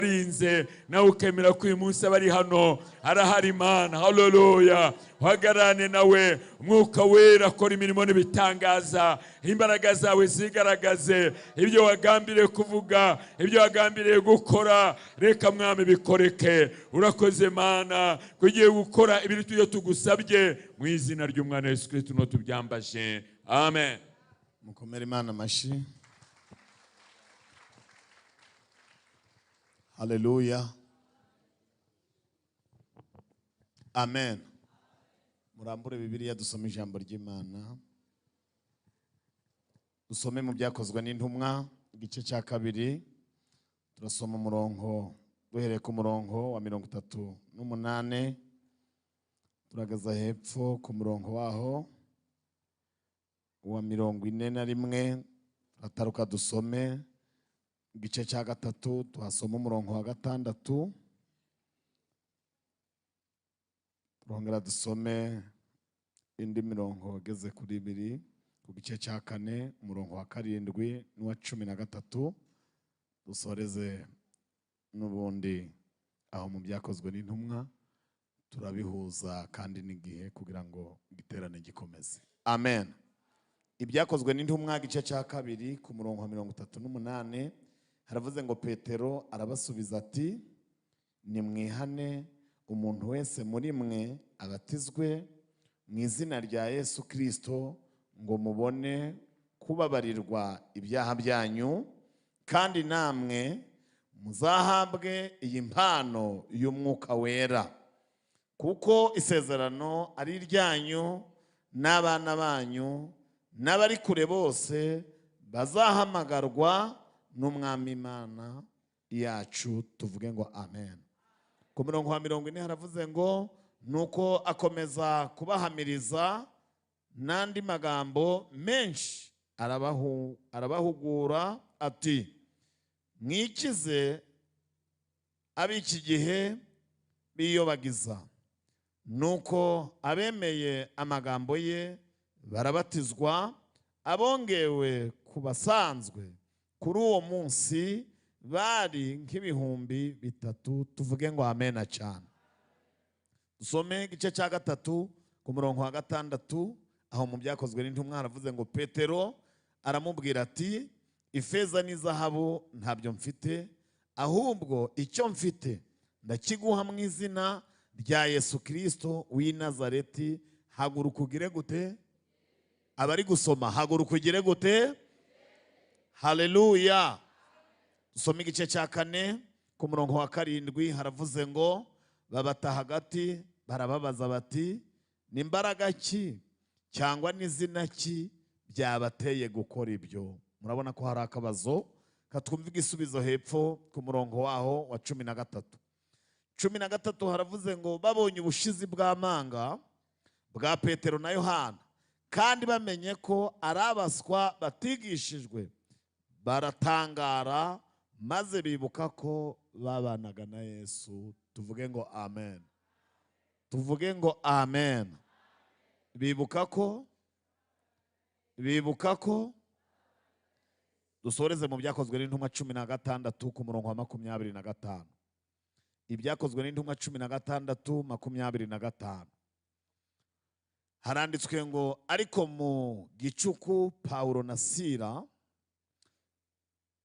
rinze nawe ukemera ko uyu munsi abari hano arahari Imana. Haleluya. Uhagarane nawe, Mwuka Wera akora imirimo n'ibitangaza, imbaraga zawe zigaragaze, ibyo wagambiriye kuvuga, ibyo wagambiriye gukora, reka Mwami bikoreke. Urakoze Mana, kugiye gukora ibiri iyo tugusabye mu izina ry'Umwana Yesu Kristo no tubyambaje. Amen. Mukomere Imana amashi. Haleluya. Amen. Murambure Bibiliya dusome ijambo ry'Imana. Dusome mu byakozwe n'intumwa igice cya 2. Turasoma umurongo duhereye ku murongo wa 38. Turagaza hepfo ku murongo waho wa 41. Ataruka dusome igice cya 3, tuhasoma umurongo wa 6. Turongera dusome indi mirongo igeze kuri 2 ku gice cya 4, umurongo wa 7 n'uwa 13. Dusoreze n'ubundi aho mu byakozwe n'intumwa, turabihuza kandi n'igihe kugira ngo igiterane gikomeze. Amen. Ibyakozwe n'intumwa igice cya 2 ku murongo wa 38 haravuze ngo Petero arabasubiza ati, nimwihane umuntu wese muri mwe abatizwe mu izina rya Yesu Kristo ngo mubone kubabarirwa ibyaha byanyu, kandi namwe muzahabwe iyi mpano y'Umwuka Wera, kuko isezerano ari iryanyu n'abana banyu n'abari kure bose bazahamagarwa n'Umwami Imana yacu. Tuvuge ngo amen. Ku murongo wa 40 haravuze ngo, nuko akomeza kubahamiriza n'andi magambo menshi arabahugura ati, mwikize ab'iki gihe biyobagiza. Nuko abemeye amagambo ye barabatizwa, abongewe ku basanzwe kuri uwo munsi bari nk'ibihumbi 3. Tuvuge ngo amen cyane. Dusome igice cya 3 ku murongo wa 6. Aho mu byakozwe n'intumwa haravuze ngo Petero aramubwira ati, ifeza n'izahabu ntabyo mfite, ahubwo icyo mfite ndakiguha mu izina rya Yesu Kristo w'i Nazareti. Haguruka ugire gute? Abari gusoma, haguruka ugire gute? Haleluya. Dusome igice cya 4 ku murongo wa 7 haravuze ngo, babata hagati barababaza bati, ni imbaraga ki cyangwa n'izina ki byabateye gukora ibyo? Murabona ko hari akabazo. Katwumva igisubizo hepfo ku murongo waho wa 13. 13 haravuze ngo, babonye ubushizi bw'amanga bwa Petero na Yohana, kandi bamenye ko arabaswa batigishijwe, baratangara maze bibuka ko babanaga na Yesu. Tuvuge ngo amen. Tuvuge ngo amen. Bibuka ko dusoreze mu byakozwe n'intumwa 16 ku murongo wa 25. Ibyakozwe n'intumwa 16:25 haranditswe ngo, ariko mu gicuku Pawulo na Sila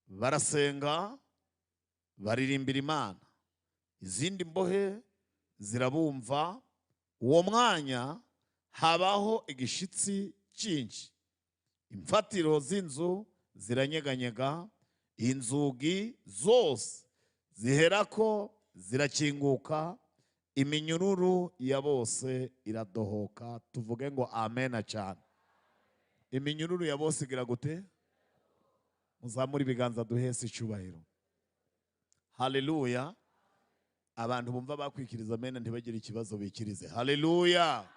barasenga baririmbira Imana, izindi mbohe zirabumva. Uwo mwanya habaho igishitsi cyinshi, imfatiro z'inzu ziranyeganyega, inzugi zose ziherako zirakinguka, iminyururu ya bose iradohoka. Tuvuge ngo amen cyane. Iminyururu ya bose igira gute? Muzamura ibiganza duhese icyubahiro. Haleluya. Abantu bumva bakwikiriza amen ntibagire ikibazo bikirize. Haleluya.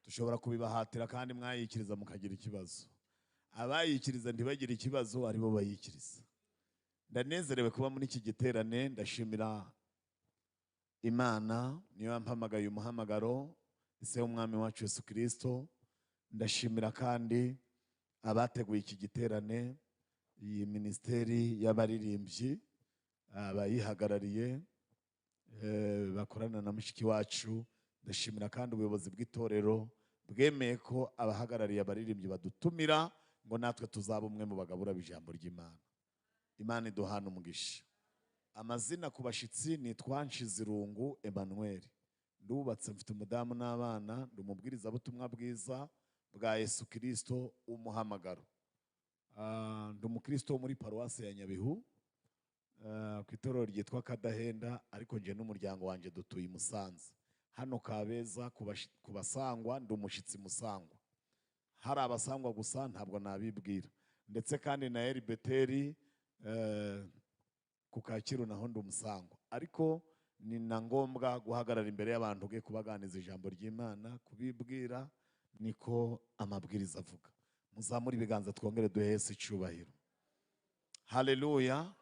Dushobora kubibahatira kandi mwayikiriza mukagira ikibazo. Abayikiriza ntibagire ikibazo aribo bayikiriza. Ndanezerewe kuba muri iki giterane. Ndashimira Imana niyo yampamagaye umuhamagaro, ise w'Umwami wacu Yesu Kristo. Ndashimira kandi abateguye iki giterane, iyi ministeri y'abaririmbyi abayihagarariye bakorana na mushiki wacu. Ndashimira kandi ubuyobozi bw'itorero bwemeye ko abahagarariye abaririmbyi badutumira ngo natwe tuzaba umwe mu bagabura b'ijambo ry'Imana. Imana iduhana umugisha. Amazina ku bashitsi nitwa Nshizirungu Emmanuel. Ndubatse, mfite umudamu n'abana, ndi umubwirizabutumwa bwiza bwa Yesu Kristo umuhamagaro. Ndi umukristo wo muri paruwasi ya Nyabihu, ku itorero ryitwa Kadahenda, ariko nje n'umuryango wanje dutuye i Musanze. Hano Kabeza ku basangwa ndi umushitsi Musangwa. Hari abasangwa gusa ntabwo nabibwira. Ndetse kandi na Eri Beteri ku Kacyiru naho ndi umusangwa. Ariko ni na ngombwa guhagarara imbere y'abantu bwe kubaganiza ijambo ry'Imana, kubibwira, niko amabwiriza avuga. Muzamure ibiganza twongere duhe Yesu icyubahiro. Haleluya.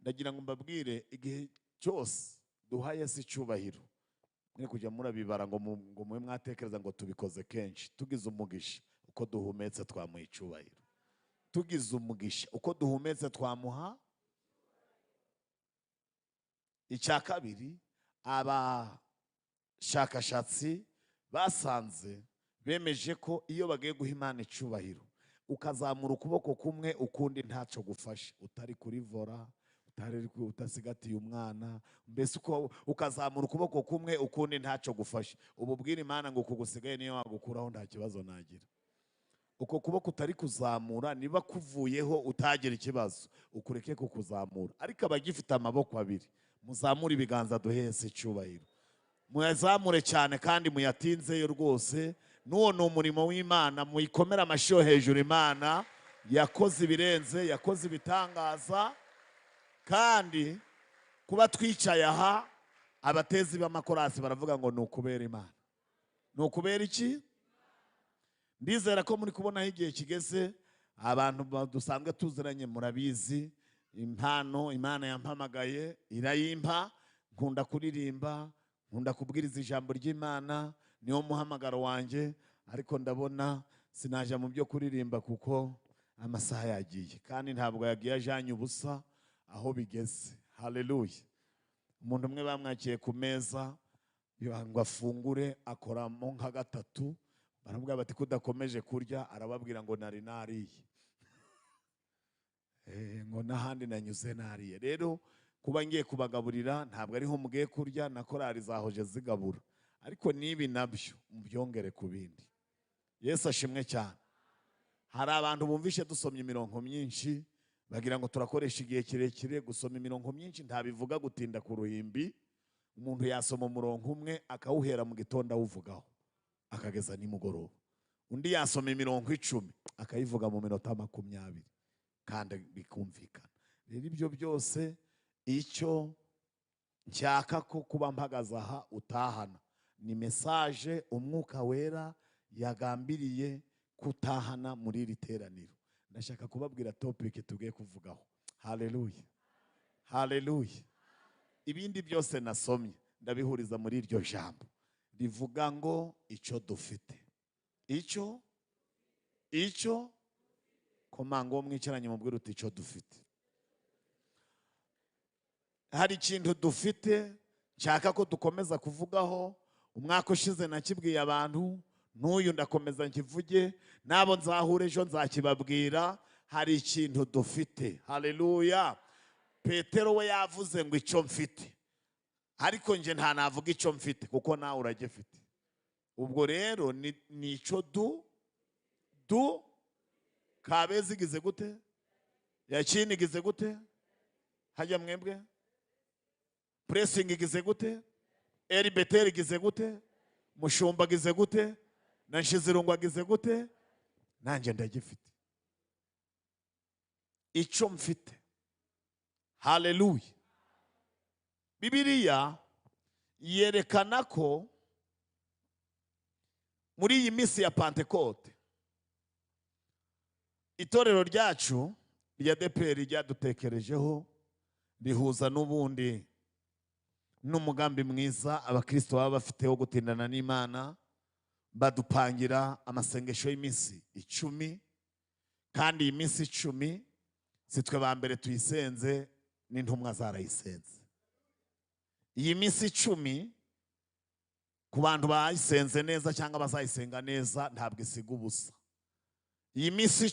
Ndagira ngo mbabwire, igihe cyose duha Yesu icyubahiro, mwe kujya murabibara ngo mwe mwatekereza ngo tubikoze kenshi. Tugize umugisha uko duhumetse twamuha icyubahiro. Tugize umugisha uko duhumetse twamuha. Icya kabiri, abashakashatsi basanze bemeje ko iyo bagiye guha Imana icyubahiro, ukazamura ukuboko kumwe ukundi ntacyo gufasha, utari kuri vora, utasigatiye umwana, mbese ukazamura ukuboko kumwe ukundi ntacyo gufasha, ububwira Imana ngo kugusigaye niyo wagukuraho nta kibazo nagira. Uko kuboko utari kuzamura niba kuvuyeho utagira ikibazo, ukureke kukuzamura. Ariko abagifite amaboko abiri, muzamure ibiganza duhe Yesu icyubahiro. Muyazamure cyane kandi muyatinzeyo rwose. N'uwo ni umurimo w'Imana, muyikomere amashyo hejuru. Imana yakoze ibirenze, yakoze ibitangaza. Kandi kuba twicaye aha, abatezi b'amakorasi baravuga ngo ni ukubera Imana. Ni ukubera iki? Ndizera ko muri kubonaho igihe kigeze. Abantu dusanzwe tuziranye murabizi impano Imana yampamagaye irayimpa. Nkunda kuririmba, nkunda kubwiriza ijambo ry'Imana, niwo muhamagaro wanjye. Ariko ndabona sinaje mu byo kuririmba kuko amasaha yagiye, kandi ntabwo yagiye ajanye ubusa aho bigeze. Haleluya. Umuntu umwe bamwakiye ku meza ngo afungure, akoramo nka gatatu. Baramubwira bati kudakomeje kurya, arababwira ngo nari nariye. Ngo n'ahandi nanyuze nariye. Rero kuba ngiye kubagaburira ntabwo ariho mugiye kurya, na korari zahoje zigabura. Ariko nibi nabyo mubyongere ku bindi. Yesu ashimwe cyane. Hari abantu bumvishe dusomye imirongo myinshi, bagira ngo turakoresha igihe kirekire. Gusoma imirongo myinshi ntabivuga gutinda ku ruhimbi. Umuntu yasoma umurongo umwe akawuhera mu gitondo awuvugaho akageza nimugoroba. Undi yasoma imirongo 10 akayivuga mu minota 20 kandi bikumvikana. Rero ibyo byose icyo nshaka ko kuba mpagaze aha utahana ni message umwuka wera yagambiriye kutahana muri iri teraniro. Ndashaka kubabwira topic tugiye kuvugaho. Haleluya. Haleluya. Ibindi byose nasomye ndabihuriza muri iryo jambo rivuga ngo icyo dufite. Icyo komango mwicaranye mubwira uti icyo dufite. Hari ikintu dufite nshaka ko dukomeza kuvugaho. Umwaka ushize nakibwiye abantu, n'uyu ndakomeza nkivuge, nabo nzahure ejo nzakibabwira. Hari ikintu dufite. Haleluya. Petero we yavuze ngo icyo mfite, ariko nje nta navuga icyo mfite kuko nawe uragifite. Ubwo rero ni icyo Kabeza igize gute, Yakini igize gute, hajya mwebwe Pressing igize gute, Eri Beteri igize gute, Mushumba igize gute, na Nshizirungu igize gute, nanjye ndagifite. Icyo mfite. Haleluya. Bibiliya yerekana ko muri iyi minsi ya Pentecote itorero ryacu rya DPR ryadutekerejeho, rihuza n'ubundi n'umugambi mwiza abakristo baba bafite wo gutindana n'Imana. Badupangira amasengesho y'iminsi 10, kandi iyi minsi 10 sitwe ba mbere tuyisenze, n'intumwa zarayisenze. Iyi minsi 10 ku bantu bayisenze neza cyangwa bazayisenga neza ntabwo isiga ubusa. Iyi minsi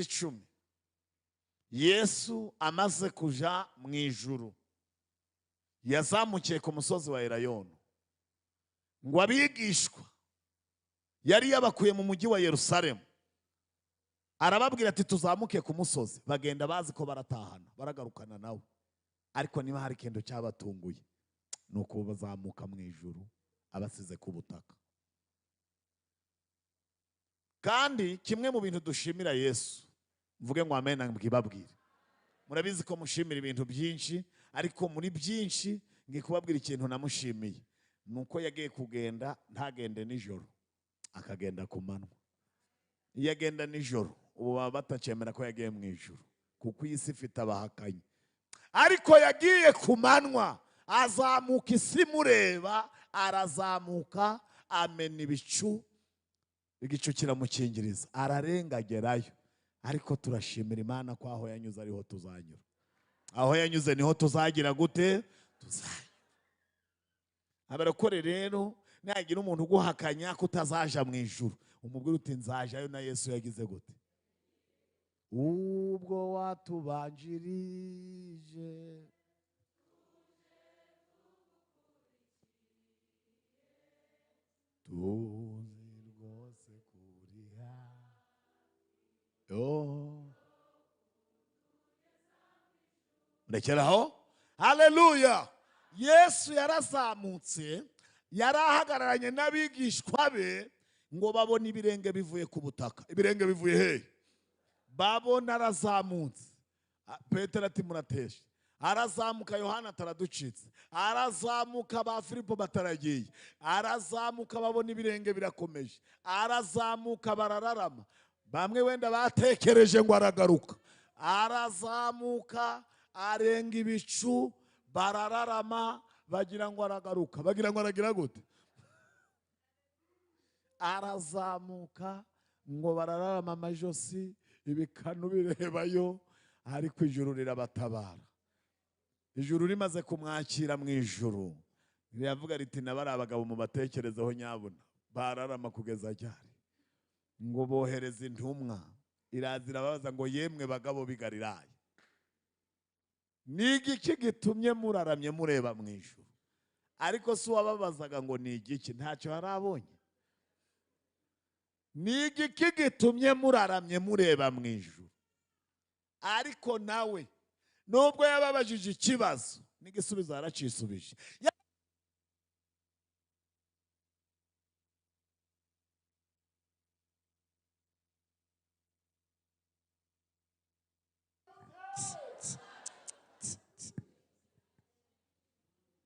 10 Yesu amaze kuja mu ijuru yazamukiye ku musozi wa Elayono, ngo abigishwa yari yabakuye mu mujyi wa Yerusalemu, arababwira ati tuzamuke ku musozi. Bagenda bazi ko baratahana, baragarukana nawe, ariko niba hari ikintu cyabatunguye nuko bazamuka mu ijuru abasize ku butaka. Kandi kimwe mu bintu dushimira Yesu, mvuge ngo amen mbibabwire, murabizi ko mushimira ibintu byinshi, ariko muri byinshi ngiye kubabwira ikintu namushimiye, nuko yagiye kugenda ntagende nijoro, akagenda ku manywa. Iyo agenda nijoro ubu baba batacemera ko yagiye mu ijuru, kuko iyi si ifite abahakanyi. Ariko yagiye ku manywa, azamuka isi mureba, arazamuka amena ibicu, igicu kiramukingiriza, ararengagerayo. Ariko turashimira Imana ko aho yanyuze ariho tuzanyura. Aho yanyuze niho tuzagira gute? Tuzanyura. Abarakore rero, nagira umuntu uguhakanya kutazaja mu ijuru, umubwire uti nzajayo na Yesu yagize gute? Ubwo watubanjirije tuzi rwose kuriha. Ndekeraho. Haleluya. Yesu yarazamutse, yarahagararanye n'abigishwa be, ngo babone ibirenge bivuye ku butaka. Ibirenge bivuye he? Babona arazamutse. Petero ati murateshe. Arazamuka, Yohana ataraducitse. Arazamuka, ba Filipo bataragiye. Arazamuka, babona ibirenge birakomeje. Arazamuka, barararama. Bamwe wenda batekereje ngo aragaruka. Arazamuka, arenga ibicu, barararama, bagira ngo aragaruka. Bagira ngo aragira gute? Arazamuka, ngo barararama amajosi, ibikanu birebayo, ariko ijuru rirabatabara. Ijuru rimaze kumwakira mu ijuru, riravuga riti nabari abagabo mu batekerezeho nyabuna, bararama kugeza ryari? Ngo bohereza intumwa, irazira babaza ngo yemwe bagabo b'i Galilaya, ni igiki gitumye muraramye mureba mu ijuru? Ariko si wababazaga ngo ni igiki, ntacyo harabonye. Ni igiki gitumye muraramye mureba mu ijuru? Ariko nawe nubwo yababajije ikibazo, n'igisubizo yaracisubije.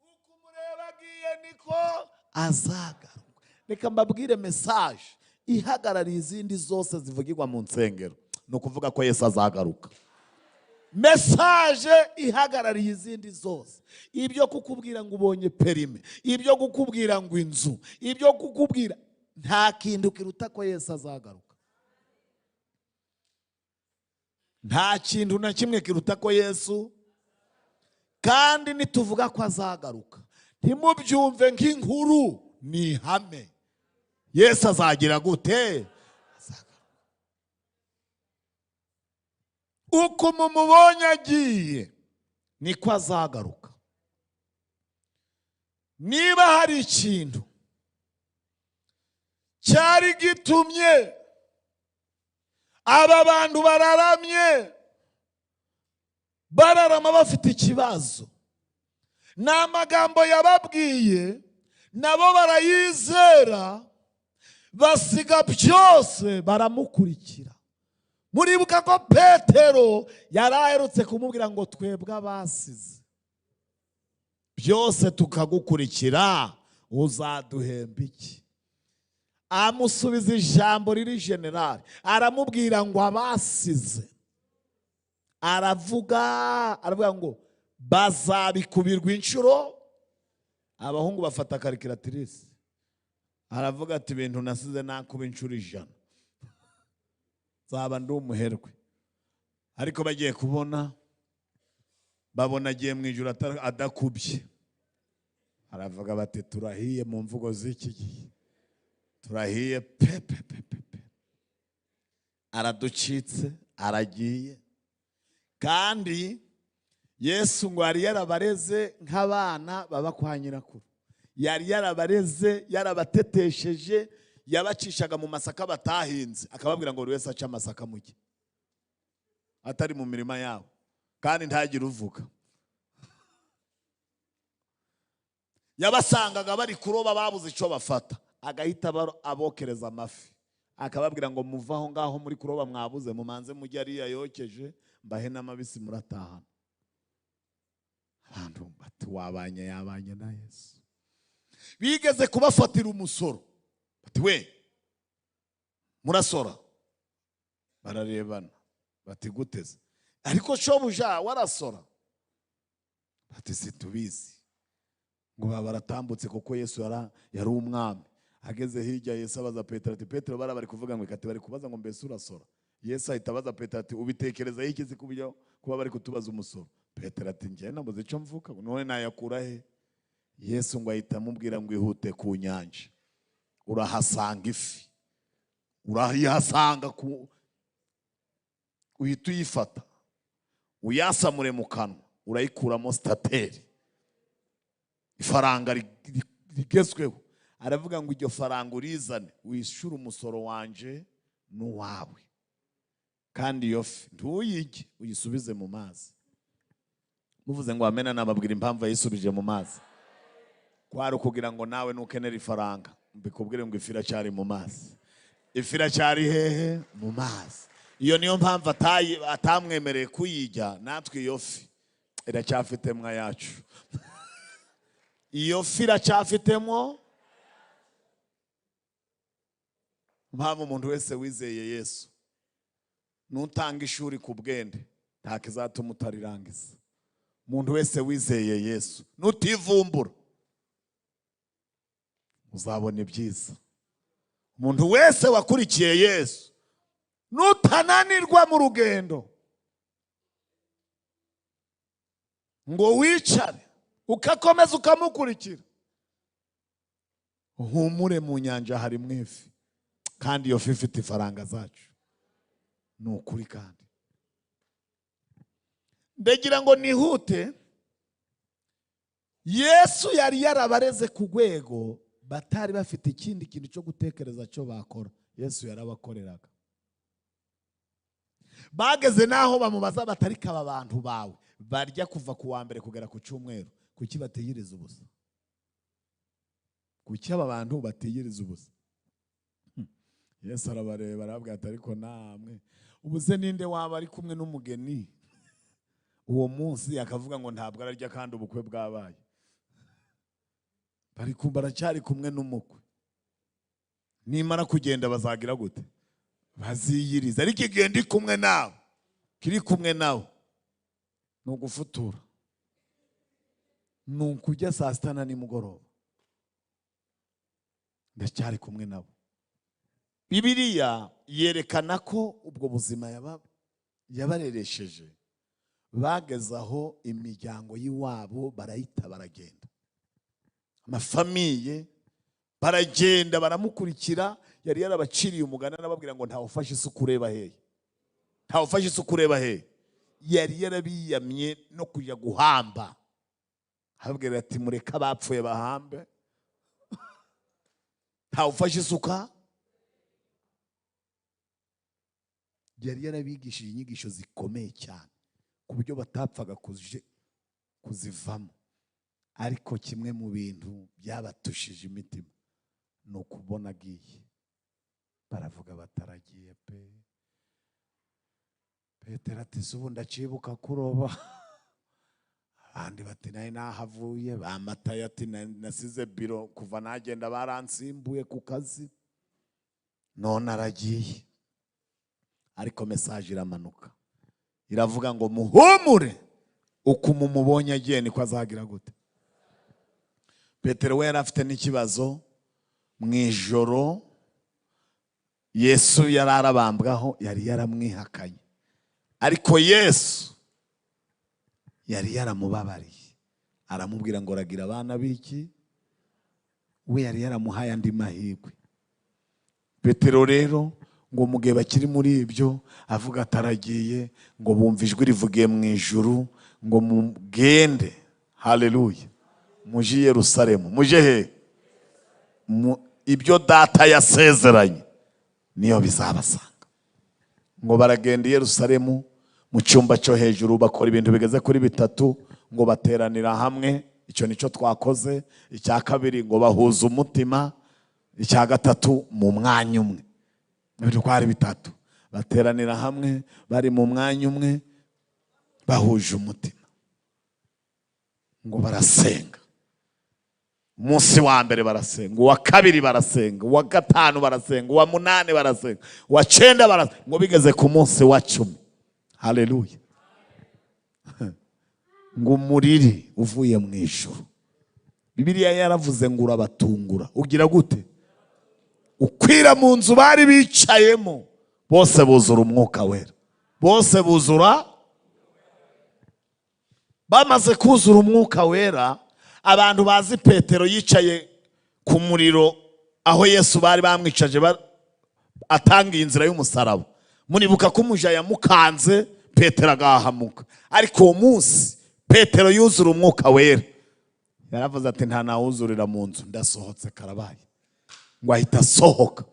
Uko umureba agiye niko azagaruka. Reka mbabwire message ihagarariye izindi zose zivugirwa mu nsengero, ni ukuvuga ko Yesu azagaruka. Message ihagarariye izindi zose, ibyo kukubwira ngo ubonye perime, ibyo kukubwira ngo inzu, ibyo kukubwira, nta kintu kiruta ko Yesu azagaruka. Nta kintu na kimwe kiruta ko Yesu. Kandi nituvuga ko azagaruka, ntimubyumve nk'inkuru, ni ihame. Yesu azagira gute? Uko mumubonye agiye niko azagaruka. Niba hari ikintu cyari gitumye aba bantu bararama bafite ikibazo, ni amagambo yababwiye, nabo barayizera, basiga byose baramukurikira. Muribuka ko Petero yari aherutse kumubwira ngo twebwe abasize byose tukagukurikira, uzaduhemba iki? Amusubiza ijambo riri generali, aramubwira ngo abasize, aravuga ngo bazabikubirwa inshuro. Abahungu bafata karikiratirise, aravuga ati ibintu nasize nakuba inshuro 100, zaba ndi umuherwe. ariko bagiye kubona babona agiye mu ijuru adakubye. Aravuga bati turahiye mu mvugo z'iki gihe, turahiye pepe. Araducitse, aragiye. Kandi Yesu ngo yari yarabareze nk'abana baba kwa nyirakuru, yari yarabareze, yarabatetesheje, yabacishaga mu masaka batahinze, akababwira ngo buri wese aca amasaka muke, atari mu mirima yabo, kandi ntagire uvuga. Yabasangaga bari kuroba babuze icyo bafata, agahita abokereza amafi, akababwira ngo muva aho ngaho muri kuroba mwabuze, mumanze mujye ariya yokeje mbahe n'amabisi muratahana. Abantu bati yabanye na Yesu. Bigeze kubafatira umusoro, bati we murasora, bararebana bati guteze, ariko shobuja warasora, bati situbizi. Ngo baratambutse kuko Yesu yari umwami. Ageze hirya Yesu abaza Petero ati Petero bari kuvuga ngo ikati bari kubaza ngo mbese urasora. Yesu ahita abaza Petero ati ubitekereza iki kubyo kuba bari kutubaza umusoro. Petero ati njye nabuze icyo mvuka, none nayakura he? Yesu ngo ahita amubwira ngo ihute ku nyanja, urahasanga ifi, urayihasanga, uhita uyifata uyasamure mu kanwa, urayikuramo stateri, ifaranga rigezweho. Aravuga ngo iryo faranga urizane wishyura umusoro wanje n'uwawe, kandi iyo fi ntuyige uyisubize mu mazi. Muvuze ngo amena, nababwira impamvu yisubije mu mazi. Kwari kugira ngo nawe nukenera ifaranga mbikubwire ngo ifi iracyari mu mazi. Ifi iracyari hehe? Mu mazi. Iyo niyo mpamvu atamwemereye kuyijya. Natwe iyo fi iracyafitemo yacu. Iyo fi iracyafitemo. Mpamvu umuntu wese wizeye Yesu nutanga ishuri ku bwende ntakizatuma utarirangiza. Umuntu wese wizeye Yesu nutivumbura uzabona ibyiza. Umuntu wese wakurikiye Yesu nutananirwa mu rugendo ngo wicare ukakomeza ukamukurikira, uhumure mu nyanja hari mwifi, kandi iyo fi ifite ifaranga zacu. Ni ukuri. Kandi ndagira ngo nihute, Yesu yari yarabareze ku rwego batari bafite ikindi kintu cyo gutekereza cyo bakora. Yesu yarabakoreraga. Bageze naho bamubaza batari kaba abantu bawe barya kuva ku wa mbere kugera ku cyumweru, kuki bategereza ubusa? Kuki aba bantu bategereza ubusa? Yesu arabareba arabwira ati ariko namwe ubuze ninde waba ari kumwe n'umugeni uwo munsi akavuga ngo ntabwo ararya kandi ubukwe bwabaye? Baracyari kumwe n'umukwe. Nimara kugenda bazagira gute? Baziyiriza. Ariko igihe ndi kumwe nawe, kiri kumwe nawe, ni ugufutura, ni ukujya saa sita na nimugoroba. Ndacyari kumwe nabo. Bibiliya yerekana ko ubwo buzima yabareresheje bageze aho imiryango y'iwabo barayita baragenda, amafamiye baragenda baramukurikira. Yari yarabaciriye umugani arababwira ngo ntawe ufashe isuku ureba hehe, ntawe ufashe isuku ureba hehe. Yari yarabiyamye no kujya guhamba, arababwira ati mureka abapfuye bahambe, ntawe ufashe isuka. Yari yarabigishije inyigisho zikomeye cyane ku buryo batapfaga kuzivamo. Ariko kimwe mu bintu byabatushije imitima ni ukubona agiye. Baravuga bataragiye pe. Petero ati subu ndacibuka kuroba. Abandi bati naye nahavuye. Bamataye ati nasize biro kuva nagenda baransimbuye ku kazi, none aragiye. Ariko message iramanuka iravuga ngo muhumure, uko mumubonye agiye niko azagira gute. Petero we yari afite n'ikibazo. Mu ijoro Yesu yari arabambwaho, yari yaramwihakanye, ariko Yesu yari yaramubabariye, aramubwira ngo ragira abana b'iki, we yari yaramuhaye andi mahirwe. Petero rero ngo mu gihe bakiri muri ibyo avuga ataragiye, ngo bumva ijwi rivugiye mu ijuru ngo mugende, haleluya, muje i Yerusalemu. Muje he? Ibyo data yasezeranye niyo bizabasanga. Ngo baragenda i Yerusalemu mu cyumba cyo hejuru, bakora ibintu bigeze kuri 3, ngo bateranira hamwe. Icyo nico twakoze. Icya kabiri ngo bahuza umutima. Icya gatatu mu mwanya umwe. Ibyo kwari 3, bateranira hamwe bari mu mwanya umwe bahuje umutima, ngo barasenga. Umunsi wa mbere barasenga, uwa kabiri barasenga, uwa gatanu barasenga, uwa 8 barasenga, uwa 9 barasenga, ngo bigeze ku munsi wa 10. Haleluya. Ngo umuriri uvuye mu ijuru. Bibiliya yaravuze ngo urabatungura. Ugira gute? Ukwira mu nzu bari bicayemo, bose buzura umwuka wera. Bose buzura. Bamaze kuzura umwuka wera, abantu bazi Petero yicaye ku muriro aho Yesu bari bamwicaje atanga inzira y'umusaraba. Munibuka ko umuja yamukanze Petero agahamuka. Ariko uwo munsi Petero yuzura umwuka wera, yaravuze ati nta nawuzurira mu nzu, ndasohotse karabaye. Ngo ahita asohoka.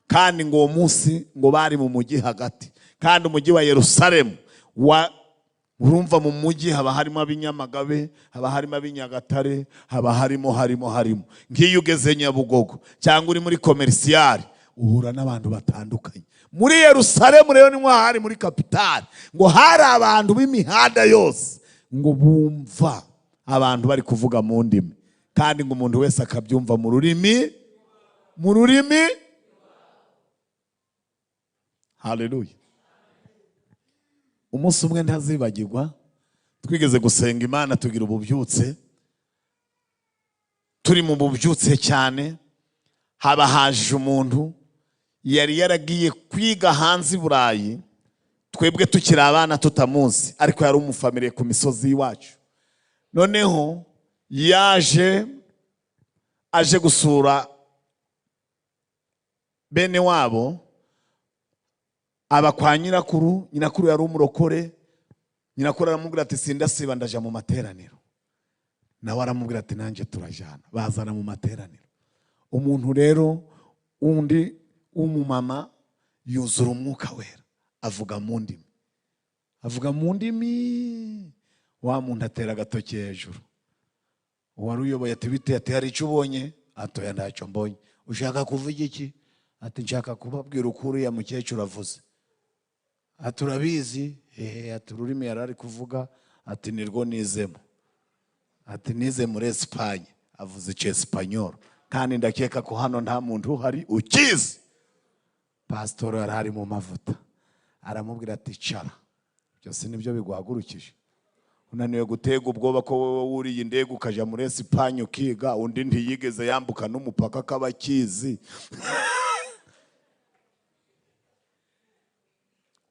Kandi ngo uwo munsi ngo bari mu mujyi hagati, kandi umujyi wa Yerusalemu urumva mu mujyi haba harimo ab'inyamagabe, haba harimo ab'inyagatare, haba harimo nk'iyo ugeze Nyabugogo cyangwa uri muri komersiyari uhura n'abantu batandukanye. Muri Yerusalemu rero ni hari muri kapitali, ngo hari abantu b'imihanda yose, ngo bumva abantu bari kuvuga mu ndimi, kandi ngo umuntu wese akabyumva mu rurimi. Haleluya. Umunsi umwe ntazibagirwa, twigeze gusenga Imana tugira ububyutse. Turi mu bubyutse cyane, haba haje umuntu yari yaragiye kwiga hanze i Burayi, twebwe tukiri abana tutamuzi, ariko yari umufamiliye ku misozi iwacu. Noneho aje gusura bene wabo, aba kwa nyirakuru. Nyirakuru yari umurokore. Nyirakuru aramubwira ati sindasiba ndaja mu materaniro. Nawe aramubwira ati nanjye turajana. Bazana mu materaniro. Umuntu rero undi umumama yuzura umwuka wera, avuga mu ndimi. Wa muntu atera agatoki hejuru. Uwari uyoboye ati bite? Ati hari icyo ubonye? Atoya ntacyo mbonye. Ushaka kuvuga iki? Ati nshaka kubabwira ukuri ya mukecuru avuze. Ati urabizi? Ati ururimi yari ari kuvuga, ati nirwo nizemo. Ati nize muri Espanye. Avuze Cyespanyol, kandi ndakeka ko hano nta muntu uhari ukizi. Pastor yari ari mu mavuta, aramubwira ati cara. Byose nibyo biguhagurukije? Unaniwe gutega ubwoba ko wowe wuriye indege ukaja muri Espanye ukiga, undi ntiyigeze yambuka n'umupaka kabakizi.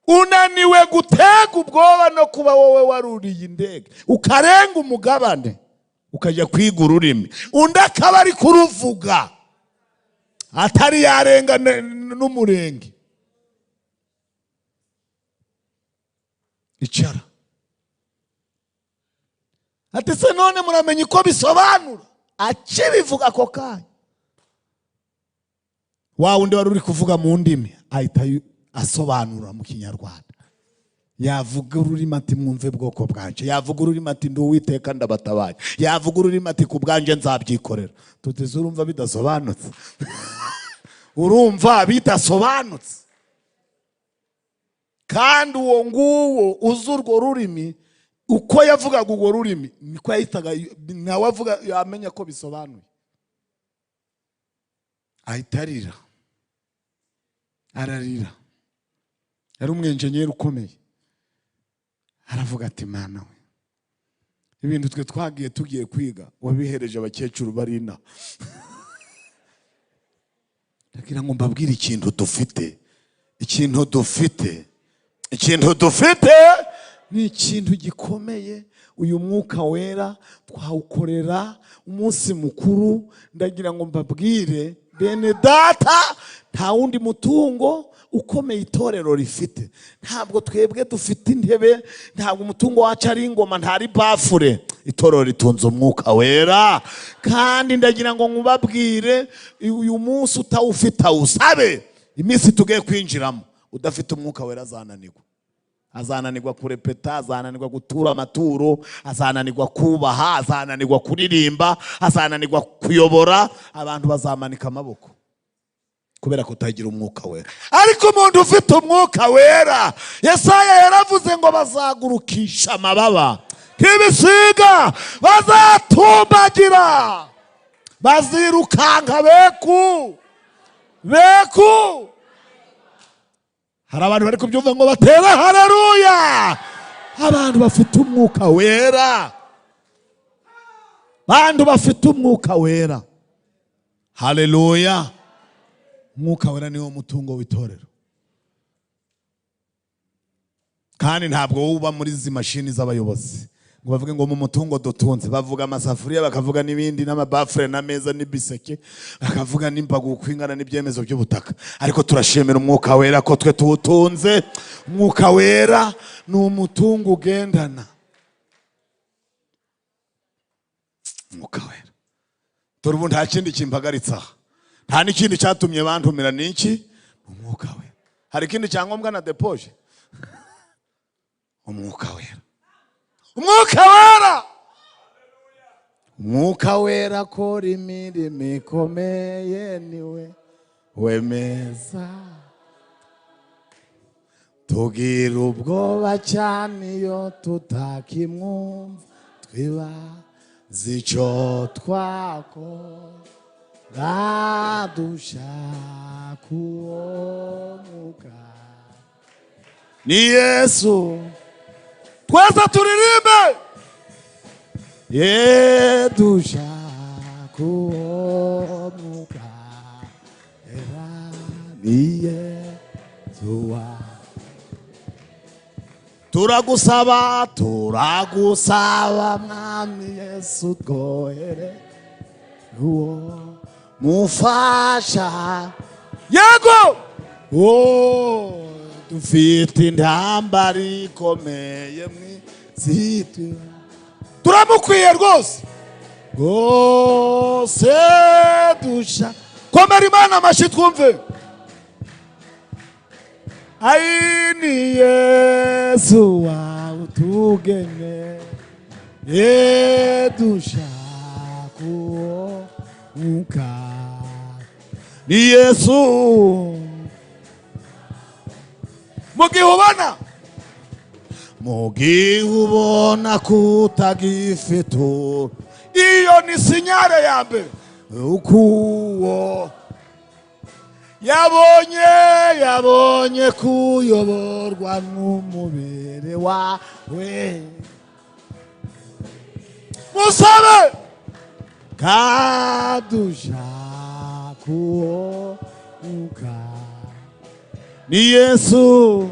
Unaniwe gutega ubwoba no kuba wowe waruriye indege ukarenga umugabane ukajya kwiga ururimi, undi akaba ari kuruvuga atari yarenga n'umurenge. Icara. Ati se none muramenye ko bisobanura? Akibivuga ako kanya, wa undi wari uri kuvuga mu ndimi ahita asobanura mu Kinyarwanda. Yavuga ururimi ati mwumve bwoko bwanje, yavuga ururimi ati ndi Uwiteka ndabatabaye, yavuga ururimi ati ku bwanje nzabyikorera. Tuteze urumva bidasobanutse? Urumva bidasobanutse? Kandi uwo nguwo uzurwo rurimi, uko yavugaga urwo rurimi niko yahitaga nawe avuga, yamenya ko bisobanuye. Ahita ararira. Yari umwenjenyeri ukomeye. Aravuga ati Mana we, ibintu twe twagiye tugiye kwiga wabihereje abakecuru barina. Ndagira ngo mbabwire ikintu dufite ikintu dufite ni ikintu gikomeye. Uyu mwuka wera twawukorera umunsi mukuru. Ndagira ngo mbabwire bene data, nta wundi mutungo ukomeye itorero rifite. Ntabwo twebwe dufite intebe, ntabwo umutungo wacu ari ingoma, ntari bafure. Itorero ritunze umwuka wera. Kandi ndagira ngo nkubabwire, uyu munsi utawufite awusabe. Iminsi tugiye kwinjiramo udafite umwuka wera azananirwa. Azananirwa kurepeta, azananirwa gutura amaturo, azananirwa kubaha, azananirwa kuririmba, azananirwa kuyobora. Abantu bazamanika amaboko kubera kutagira umwuka wera. Ariko umuntu ufite umwuka wera, Yesaya yaravuze ngo bazagurukisha amababa nk'ibisiga, bazatumbagira, bazirukanka beku. Hari abantu bari kubyumva ngo batera haleluya. Abantu bafite umwuka wera, abantu bafite umwuka wera, haleluya. Umwuka wera niwo mutungo w'itorero. Kandi ntabwo uba muri izi mashini z'abayobozi ngo bavuge ngo mu mutungo dutunze. Bavuga amasafuriya, bakavuga n'ibindi, n'amabafure, n'ameza, n'ibiseke, bakavuga n'imbago, kwingana n'ibyemezo by'ubutaka. Ariko turashimira umwuka wera ko twe tuwutunze. Umwuka wera ni umutungo ugendana. Umwuka wera dore ubu nta kindi kimpagaritse aha, nta n'ikindi cyatumye bantumira. N'iki? Umwuka wera. Hari ikindi cyangombwa na depoje? Umwuka wera. Umwuka wera, umwuka wera akora imirimo ikomeye, niwe wemeza. Tugira ubwoba cyane iyo tutakimwumva, twibaza icyo twakora dushaka uwo mwuka. Ni Yesu. Twese turirimbe. Dushaka uwo mwuka era, ni Yesu wa. Turagusaba, turagusaba mwami Yesu, twohere uwo mufasha. Yego. Dufite intambara ikomeye mw'isi, turamukwiye rwose rwose. Dusha komera Imana amashyi twumve. Ai ni Yesu wawe utugene, dushaka uwo mwuka. Ni Yesu. Mugihe ubona kutagifite, iyo ni sinyare ya mbere ukuwo yabonye kuyoborwa n'umubiri wawe. Musabe kadushaka uwo mwuka. Ni Yesu.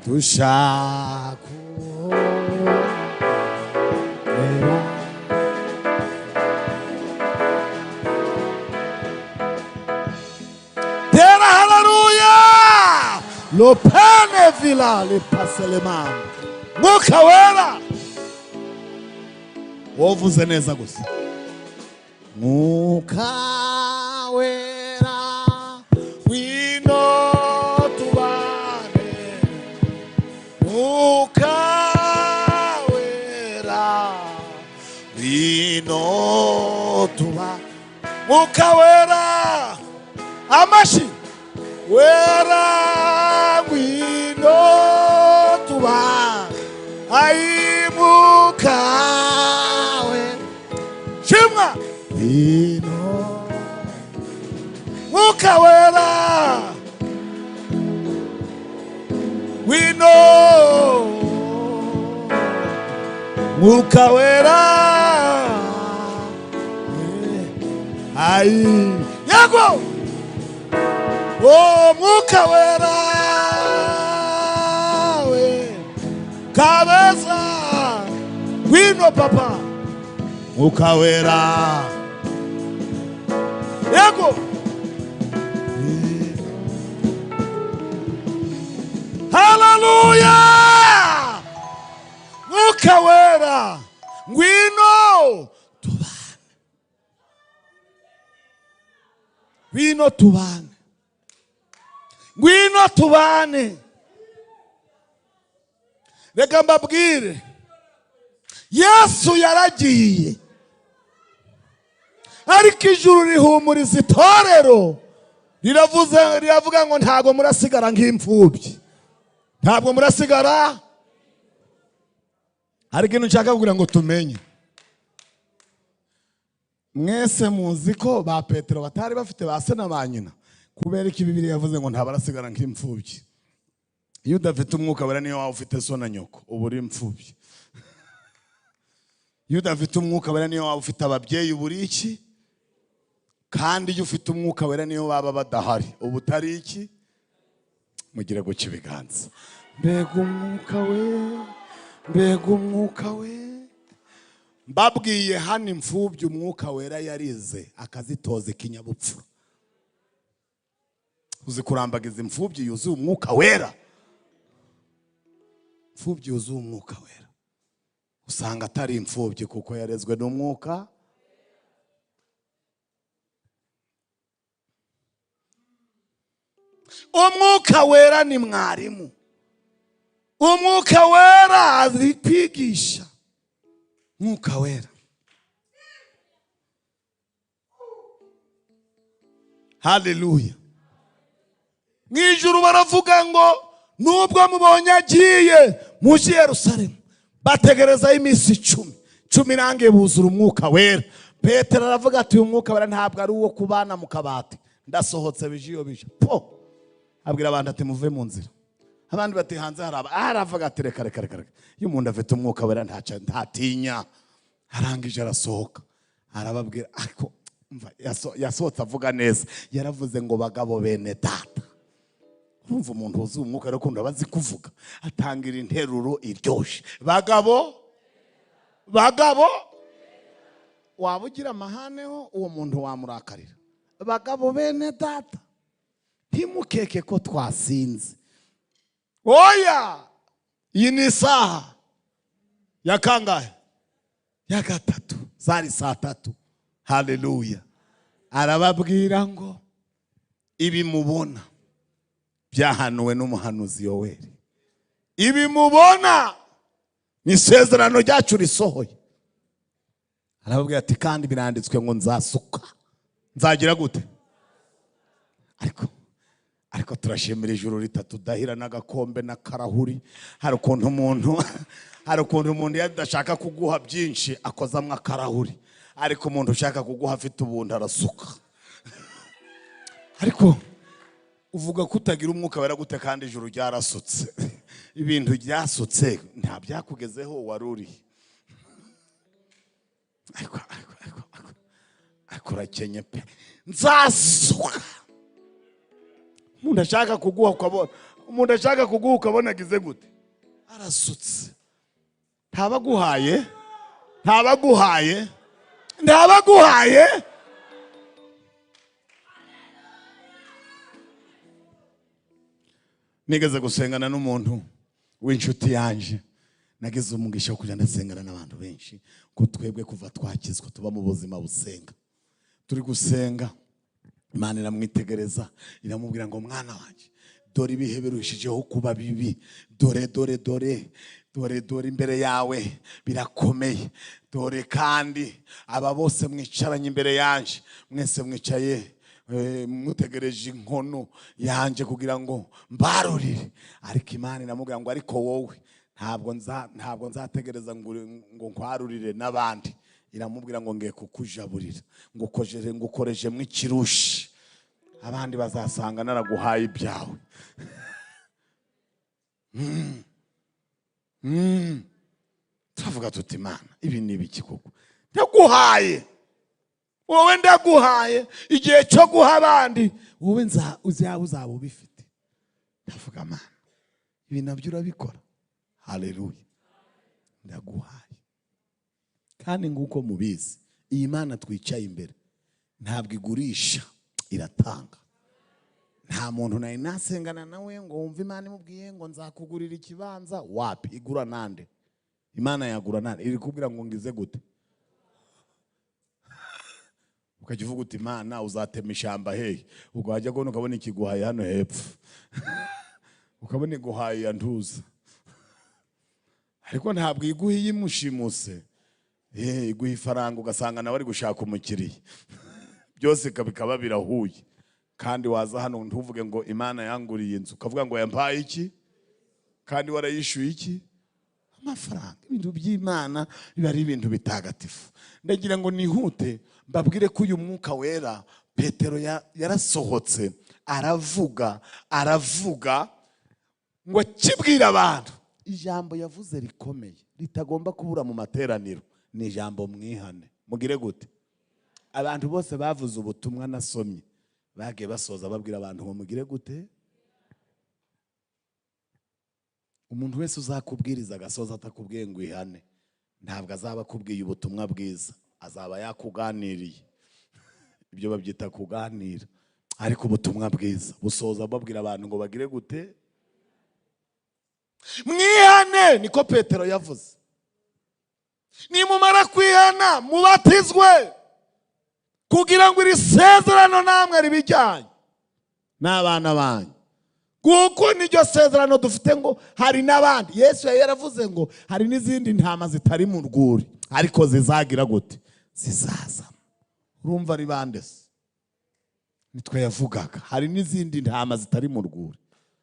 Dushaka uwo mwuka. Tera haleluya. Lopene vila le paseleman. Mwuka wera. Wovuze neza gusa. Mwuka wera wino tubane. Mwuka wera wino tubane. Mwuka wera amashi wera wino tubane. Ai mwuka wera shimwa wino. Mwuka wera wino. Mwuka wera ai yego Oh, Mwuka Wera we Kabeza Wino papa Mwuka Wera Yego Hallelujah Mwuka Wera Ngwino tubane Ngwino tubane Ngwino tubane Reka mbabwire Yesu yaragiye ariko ijuru rihumuriza itorero riravuga ngo ntago murasigara nk'imfubyi ntabwo murasigara hari ikintu nshaka kugira ngo tumenye mwese muzi ko ba Petero batari bafite ba se na ba nyina kubera iki Bibiliya yavuze ngo ntabarasigara nk'imfubyi iyo udafite Umwuka Wera niyo waba ufite so na nyoko uba uri imfubyi iyo udafite Umwuka Wera niyo waba ufite ababyeyi uba uri iki kandi iyo ufite Umwuka Wera niyo baba badahari uba utari iki mugire guca ibiganza mbega Umwuka we mbega Umwuka we mbabwiye hano imfubyi Umwuka Wera yarize akazitoza ikinyabupfura uzi kurambagiza imfubyi yuzuye Umwuka Wera imfubyi yuzuye Umwuka Wera usanga atari imfubyi kuko yarezwe n'Umwuka Umwuka Wera ni mwarimu Umwuka Wera azi kwigisha Umwuka Wera Hallelujah Mwijuru baravuga ngo nubwo mubonye agiye muje Yerusalemu bategereza iminsi 10 nange buzura Umwuka Wera Petero aravuga ati Umwuka Wera ntabwo ari uwo kubana mu kabati ndasohotse bijiyo bije po abwira abantu ati muve mu nzira abandi bati hanze haraba aravuga ati reka iyo umuntu afite Umwuka Wera ntatinya arangije arasohoka arababwira ariko yasohotse avuga neza yaravuze ngo bagabo bene data urumva umuntu wuzuye Umwuka Wera akunda bazi kuvuga atangira interuro iryoshe bagabo wabugira amahaneho uwo muntu wamurakarira bagabo bene data ntimukeke ko twasinze oya iyi ni isaha ya kangahe ya gatatu zari saa 3 haleluya arababwira ngo ibi mubona byahanuwe n'umuhanuzi Yoweli ibi mubona ni isezerano ryacu risohoye arababwira ati kandi biranditswe ngo nzasuka nzagira gute ariko turashimira ijuru ritatudahira n'agakombe n'akarahuri hari ukuntu umuntu yadashaka kuguha byinshi akozamwe akarahuri ariko umuntu ushaka kuguha afite ubundi arasuka ariko uvuga ko utagira Umwuka Wera gute kandi ijuru ryarasutse ibintu byasutse nta byakugezeho waruri ariko rakenye pe nzasuka umuntu ashaka kuguha ukabona agize gute arasutse ntabaguhaye nigeze gusengana n'umuntu w'inshuti yanje nagize umugisha wo kujya ndasengana n'abantu benshi ko twebwe kuva twakizwa tuba mu buzima busenga turi gusenga Imana iramwitegereza iramubwira ngo mwana wanje dore ibihe birushijeho kuba bibi dore imbere yawe birakomeye dore kandi aba bose mwicaranye imbere yanje mwese mwicaye mutegereje inkono yanje kugira ngo mbarurire ariko Imana iramubwira ngo ariko wowe ntabwo nzategereza ngo nkwarurire n'abandi iramubwira ngo ngiye kukujaburira ngo ukoreje mwikirushi abandi bazasanga naraguhaye ibyawe turavuga tuti Imana ibi ni ibiki koko ndaguhaye wowe ndaguhaye igihe cyo guha abandi, wowe uzaba ubifite. ndavuga Mana, ibi nabyo urabikora. Haleluya. Ndaguhaye. Kandi nguko mubizi, iyi Mana twicaye imbere ntabwo igurisha, iratanga. Nta muntu nari nasengana nawe ngo wumve Imana imubwiye ngo nzakugurira ikibanza. Wapi? Igura nande? Imana yagura nande? Iri kubwira ngo ngize gute? Ukajya uvuga uti Imana uzatema ishyamba hehe, ubwo wajya kubona ukabona ikiguhaye hano hepfo ukabona iguhaye ya Ntuza. Ariko ntabwo iguhiye imushimuse, iguha ifaranga ugasanga nawe ari gushaka umukiriya. Byose bikaba birahuye. Kandi waza hano ntuvuge ngo Imana yanguriye inzu, ukavuga ngo yampaye iki, kandi warayishyuye iki? Amafaranga. Ibintu by'Imana biba ari ibintu bitagatifu. Ndagira ngo nihute mbabwire ko uyu Mwuka Wera, Petero yarasohotse aravuga ngo kibwira abantu. Ijambo yavuze rikomeye ritagomba kubura mu materaniro ni ijambo mwihane. Mugire gute? Abantu bose bavuze ubutumwa nasomye bagiye basoza babwira abantu ngo mugire gute? Umuntu wese uzakubwiriza agasoza atakubwiye ngo ihane, ntabwo azaba akubwiye ubutumwa bwiza, azaba yakuganiriye. Ibyo babyita kuganira. Ariko ubutumwa bwiza busoza babwira abantu ngo bagire gute? Mwihane. Niko Petero yavuze. Nimumara kwihana mubatizwe, kugira ngo iri sezerano namwe ribijyanye n'abana banyu. Kuko niryo sezerano dufite ngo hari n'abandi. Yesu yaravuze ngo hari n'izindi ntama zitari mu rwuri, ariko zizagira gute? Zizaza. Urumva ari bande se? Nitwe yavugaga. Hari n'izindi ntama zitari mu rwuri,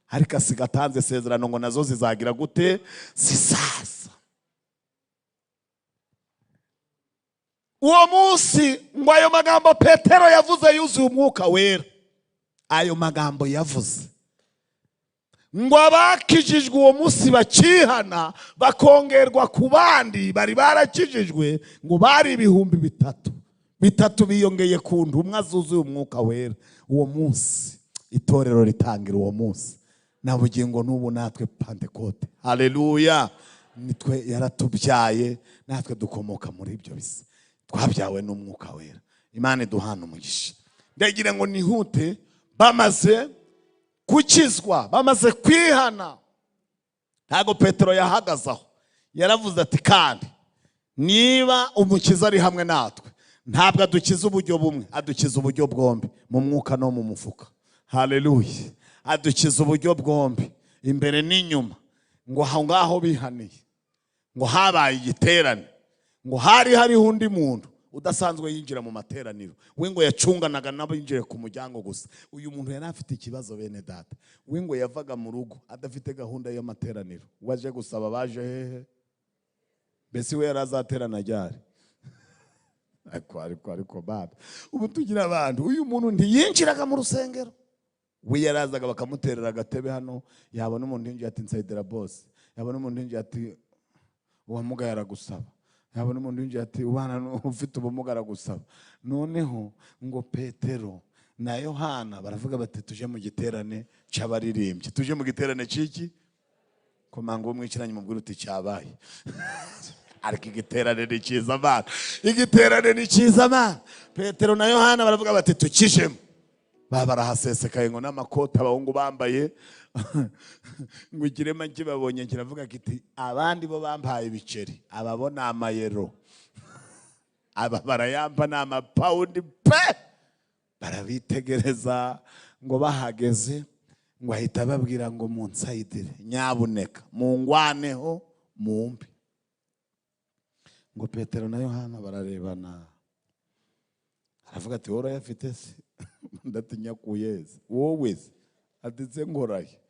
ariko asigatanze sezerano ngo nazo zizagira gute? Zizaza. Uwo munsi ngo ayo magambo Petero yavuze yuzuye Umwuka Wera. Ayo magambo yavuze ngo abakijijwe uwo munsi bakihana bakongerwa ku bandi bari barakijijwe, ngo bari ibihumbi bitatu biyongeye ku ntumwa zuzuye Umwuka Wera. Uwo munsi itorero ritangira uwo munsi, na bugingo n'ubu natwe Pentekote. Haleluya. Nitwe yaratubyaye, natwe dukomoka muri ibyo bise, twabyawe n'Umwuka Wera. Imana iduhana umugisha. Ndagira ngo nihute, bamaze gukizwa, bamaze kwihana, ntago Petero yahagazaho. Yaravuze ati kandi niba Umukiza ari hamwe natwe, ntabwo adukiza uburyo bumwe, adukiza uburyo bwombi, mu mwuka no mu mufuka. Haleluya. Adukiza uburyo bwombi, imbere n'inyuma. Ngo aho ngaho bihaniye, ngo habaye igiterane, ngo hariho undi muntu udasanzwe yinjira mu materaniro. We ngo yacunganaga n'abinjire ku muryango gusa. Uyu muntu yari afite ikibazo bene data. We ngo yavaga mu rugo adafite gahunda y'amateraniro. Waje gusaba baje hehe? Mbese we yari azaterana ryari? Ariko baba, ubu tugira abantu, uyu muntu ntiyinjiraga mu rusengero. We yarazaga bakamuterera agatebe hano, yabona umuntu yinjiye ati nsaidira boss, yabona umuntu yinjiye ati uwamugaye aragusaba, yabona umuntu yinjiye ati ubana ufite ubumuga aragusaba. Noneho ngo Petero na Yohana baravuga bati tuje mu giterane cy'abaririmbyi. Tuje mu giterane ciki? Komanga umwikiranye mubwira uti cyabaye. Ariko igiterane ni cyiza abana, igiterane ni cyiza abana. Petero na Yohana baravuga bati tukijemo. Baba barahasesekaye ngo n'amakoti abahungu bambaye. Ngo ikirema kibabonye kiravuga kiti abandi bo bambaye ibiceri, ababona amayero, aba barayamba n'amapawundi pe. Barabitegereza, ngo bahageze ngo ahita babwira ngo munsayidire, nyabuneka mungwaneho mumbi. Ngo Petero na Yohana bararebana, aravuga ati wowe yafite se? Ndatinya kuyeze wowe se atitse ngoraye.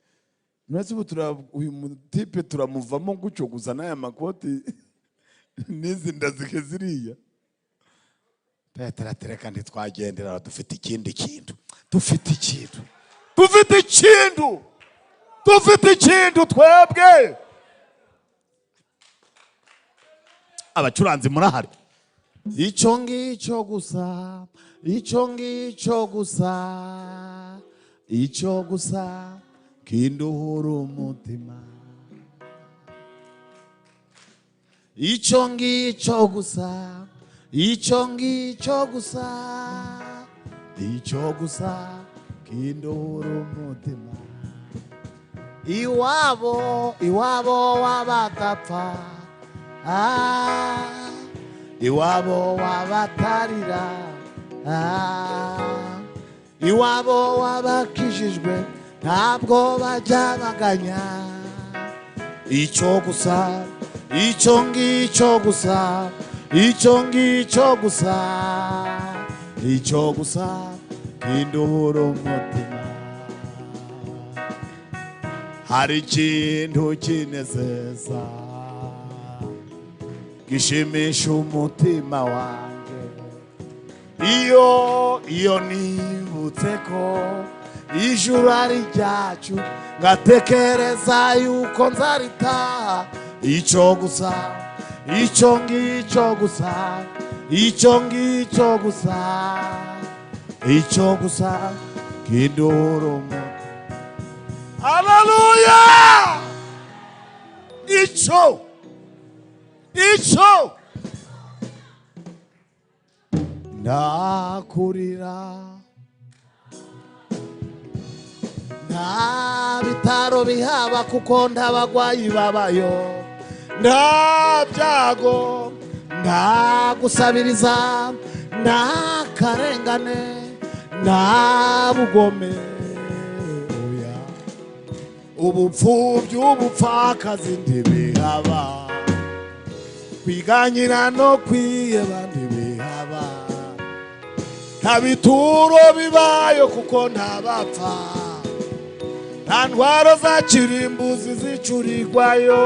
Nase uyu mutipe turamuvamo gucyo gusa n'aya makoti nizi ndazike ziriya. Petero atereka ntitwagendera, dufite ikindi kintu, dufite ikintu twebwe. Abacuranzi murahari, icyo ngicyo gusa, icyo ngicyo gusa, icyo gusa kinduhura umutima, icyo ngicyo gusa, icyo ngicyo gusa, icyo gusa kinduhura umutima. Iwabo, iwabo wabadapfa, iwabo wabatarira, iwabo wabakijijwe ntabwo bajya baganya. Icyo gusa, icyo ngicyo gusa, icyo ngicyo gusa, icyo gusa kinduhura umutima. Hari ikintu kinezeza gishimisha umutima wanjye, iyo nibutse ko ijuru ari ryacu, ngatekereza yuko nzaritaha. Icyo gusa, icyo ngicyo gusa, icyo ngicyo gusa, icyo gusa kinduhura umutima. Haleluya! Icyo ndakurira, nta bitaro bihaba kuko nta bagwayi babayo, nta byago, nta gusabiriza, nta karengane, nta bugome, ubupfubyi, ubupfakazi ntibihaba, kwiganyira no kwiheba ntibihaba, nta bituro bibayo kuko nta bapfa, nta ndwara za kirimbuzi zicurirwayo,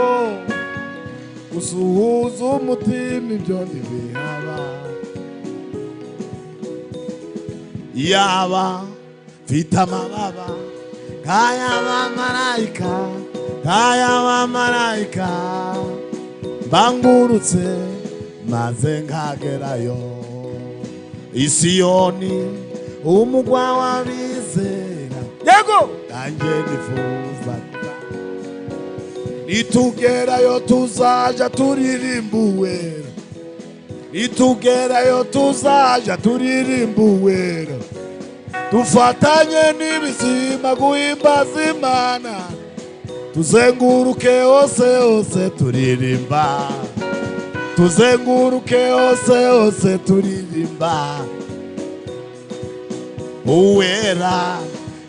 gusuhuza umutima ibyo ntibihaba. Yaba mfite amababa nk'ay'abamarayika, nk'ay'abamarayika, mbangurutse maze nkagerayo. Isiyoni umugwa w'abizera, yego nanjye nifuza, nitugerayo tuzaja turirimba uwera, nitugerayo tuzaja turirimba uwera, dufatanye n'ibizima guhimbaza Imana, tuzenguruke hose hose turirimba, tuzenguruke hose hose turirimba uwera,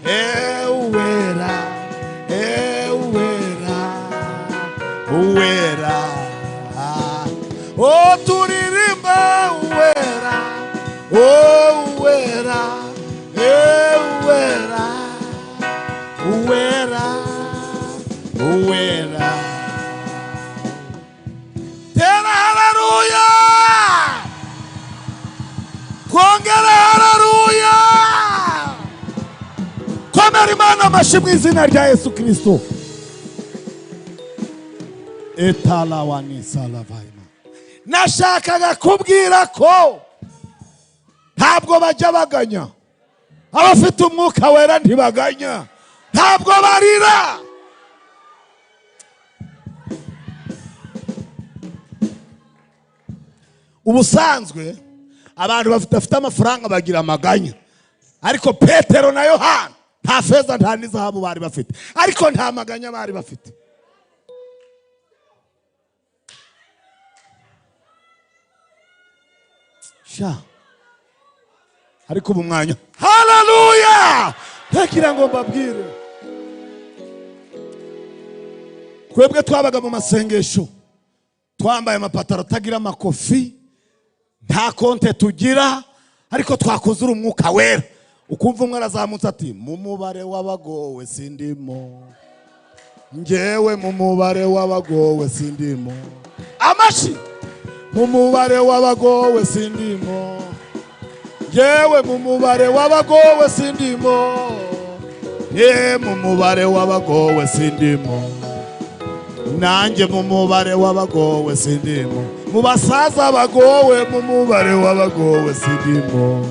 uwera, uwera, uwera, oh turirimba uwera, oh uwera, uwera, uwera, uwera. Tera haleluya, kongera haleluya, komera Imana amashyi mu izina rya Yesu Kristo. Etala wanisala vaima, nashakaga kubwira ko ntabwo bajya baganya, abafite umwuka wera ntibaganya, ntabwo barira. Ubusanzwe abantu bafite amafaranga bagira amaganya, ariko Petero na Yohana nta feza nta n'izahabu bari bafite, ariko nta maganya bari bafite. Sha ariko ubu mwanya, haleluya, ntagira ngo mbabwire, twebwe twabaga mu masengesho twambaye amapataro atagira amakofi, nta konte tugira, ariko twakuzura umwuka wera, ukumva umwe arazamutse ati mu mubare w'abagowe sindimo, ngewe mu mubare w'abagowe sindimo, amashi, mu mubare w'abagowe sindimo, ngewe mu mubare w'abagowe sindimo, mu mubare w'abagowe sindimo, nanjye mu mubare w'abagowe sindimo. mu basaza bagowe mu mubare w'abagowe sindimo.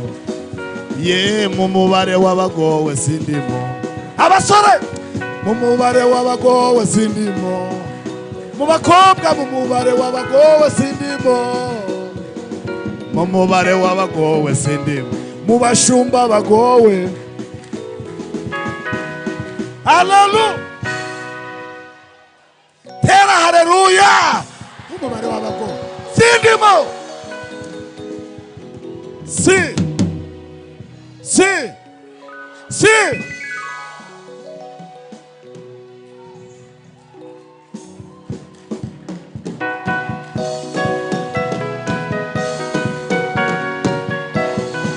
Ye mu mubare w'abagowe sindimo. Abasore mu mubare w'abagowe sindimo. Mu bakobwa mu mubare w'abagowe sindimo. Mu mubare w'abagowe sindimo. Mu bashumba bagowe. Hallelujah. Tera haleluya. Mu mubare w'abagowe sindimo. Si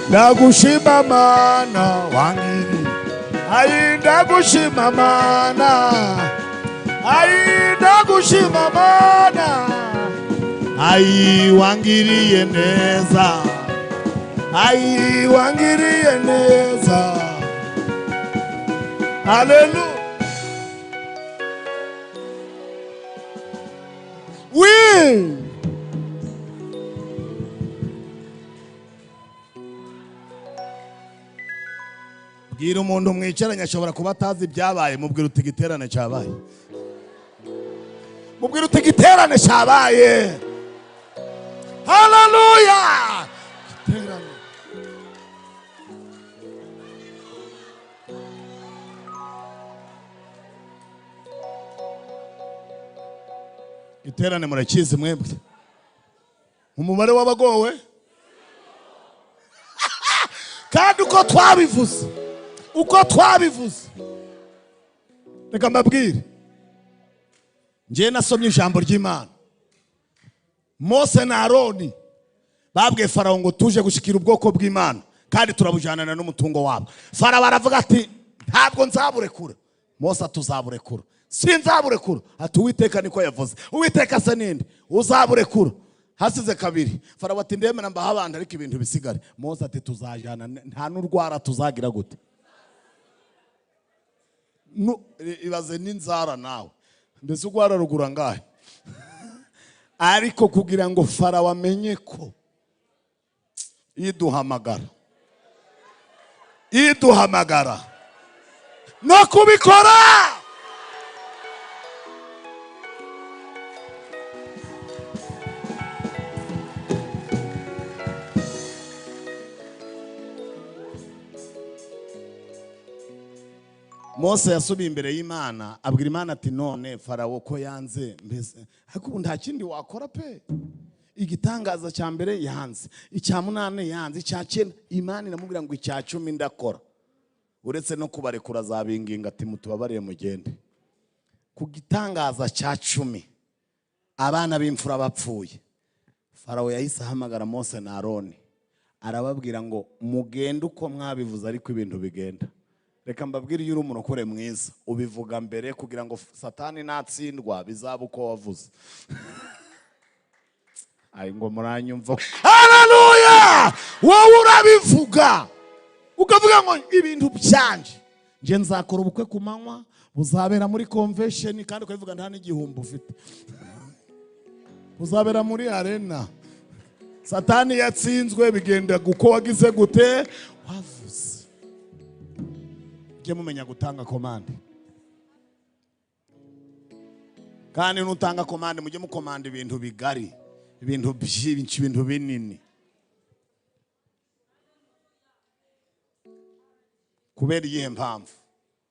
ndagushima mana wangiri. Ai ndagushima mana. Ai ndagushima mana. Ai wangiriye neza. Ai wangiriye neza. Hallelujah. Oui. Bwira umuntu mwicaranye ashobora kuba atazi ibyabaye, mubwira uti igiterane cyabaye. Mubwira uti igiterane cyabaye. Hallelujah. Igiterane. Igiterane murakizi mwebwe? Umubare w'abagowe kandi uko twabivuze reka mbabwire, ngiye nasomye ijambo ry'Imana. Mose na Aroni babwiye Farawo ngo tuje gushikira ubwoko bw'Imana kandi turabujanana n'umutungo wabo. Farawo aravuga ati ntabwo nzaburekura. Mose atuzaburekura. Sinzaburekura. Ati Uwiteka niko yavuze. Uwiteka se ninde uzaburekura? Hasize kabiri. Farawo ati ndemera mbaha abandi ariko ibintu bisigare. Mose ati tuzajana, nta n'urwara tuzagira gute. Ibaze n'inzara nawe. Mbese urwara rugura ngahe? Ariko kugira ngo Farawo amenye ko iduhamagara no kubikora. Mose yasubiye imbere y'Imana abwira Imana ati none Farawo ko yanze, mbese ariko nta kindi wakora pe. Igitangaza cya mbere yanze, icya munane yanze, icya cyenda Imana iramubwira ngo icya 10 ndakora. Uretse no kubarekura zabinginga ati mutubabariye mugende. Ku gitangaza cya 10 abana b'imfura bapfuye. Farawo yahise ahamagara Mose na Aroni arababwira ngo mugende uko mwabivuze ariko ibintu bigenda. Reka mbabwire iyo uri umuntu mwiza ubivuga mbere kugira ngo Satani natsindwa bizaba uko wavuze. Ari ngo muranyumva. Haleluya. Wowe urabivuga ukavuga ngo ibintu byanje nje nzakora ubukwe ku manywa buzabera muri convention kandi ukabivuga nta n'igihumbi ufite. Buzabera muri arena. Satani yatsinzwe bigenda guko wagize gute wavuze. Jye mumenya gutanga komande. Kandi nutanga komande mujye mukomanda ibintu bigari, ibintu byinshi, ibintu binini. Kubera iyihe mpamvu?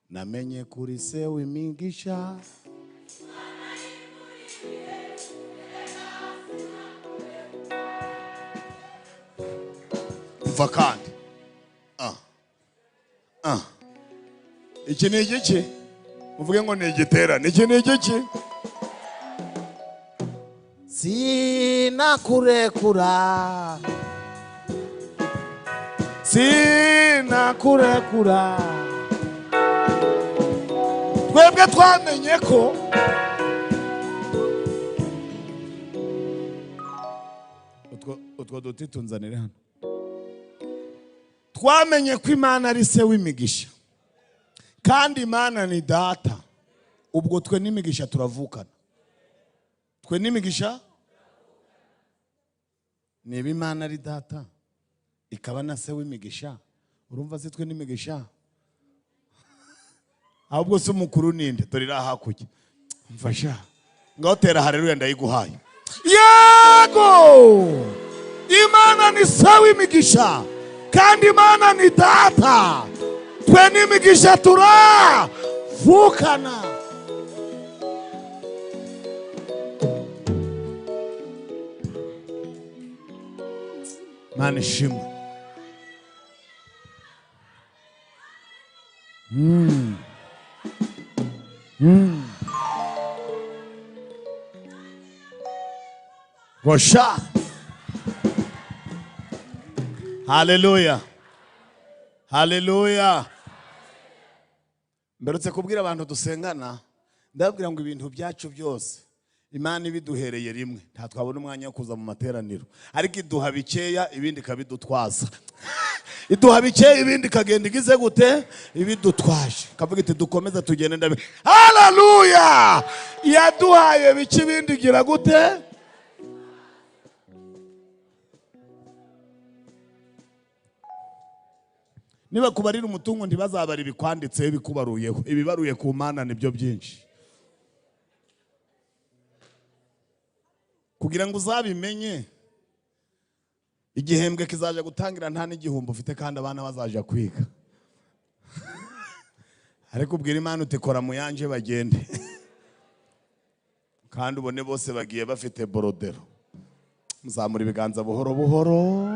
Namenye kuri se w'imigisha. Umva kandi. Iki ni igiki? Muvuge ngo ni igiterane. Iki ni igiki? Sinakurekura. Sinakurekura. Twebwe twamenye ko utwo duti tunzanire hano. Twamenye ko Imana ari se w'imigisha. Kandi Imana ni data. Ubwo twe n'imigisha turavukana. Twe n'imigisha niba Imana ari data ikaba na se w'imigisha, urumva se twe n'imigisha? Ahubwo se umukuru ninde? Dore iri hakurya, mfasha ngaho tera haleluya ndayiguhaye. Yego, Imana ni se w'imigisha kandi Imana ni data, twe n'imigisha turavukana. Mana ishimwe. Gosha. Haleluya. Haleluya. Mberutse kubwira abantu dusengana, ndababwira ngo ibintu byacu byose Imana ibiduhereye rimwe, nta twabona umwanya wo kuza mu materaniro, ariko iduha bikeya ibindi kabidutwaza. Iduha bikeya ibindi kagenda igize gute? Ibidutwaje. Kavuga iti dukomeze tugende ndabe. Haleluya! Yaduhaye bike ibindi gira gute? Niba kubarira umutungo ntibazabara ibikwanditseho bikubaruyeho, ibibaruye ku Mana nibyo byinshi. Kugira ngo uzabimenye, igihembwe kizaje gutangira nta n'igihumbi ufite kandi abana bazaje kwiga. Ariko ubwira Imana uti kora mu yanje bagende, kandi ubone bose bagiye bafite borodero. Muzamura ibiganza buhoro buhoro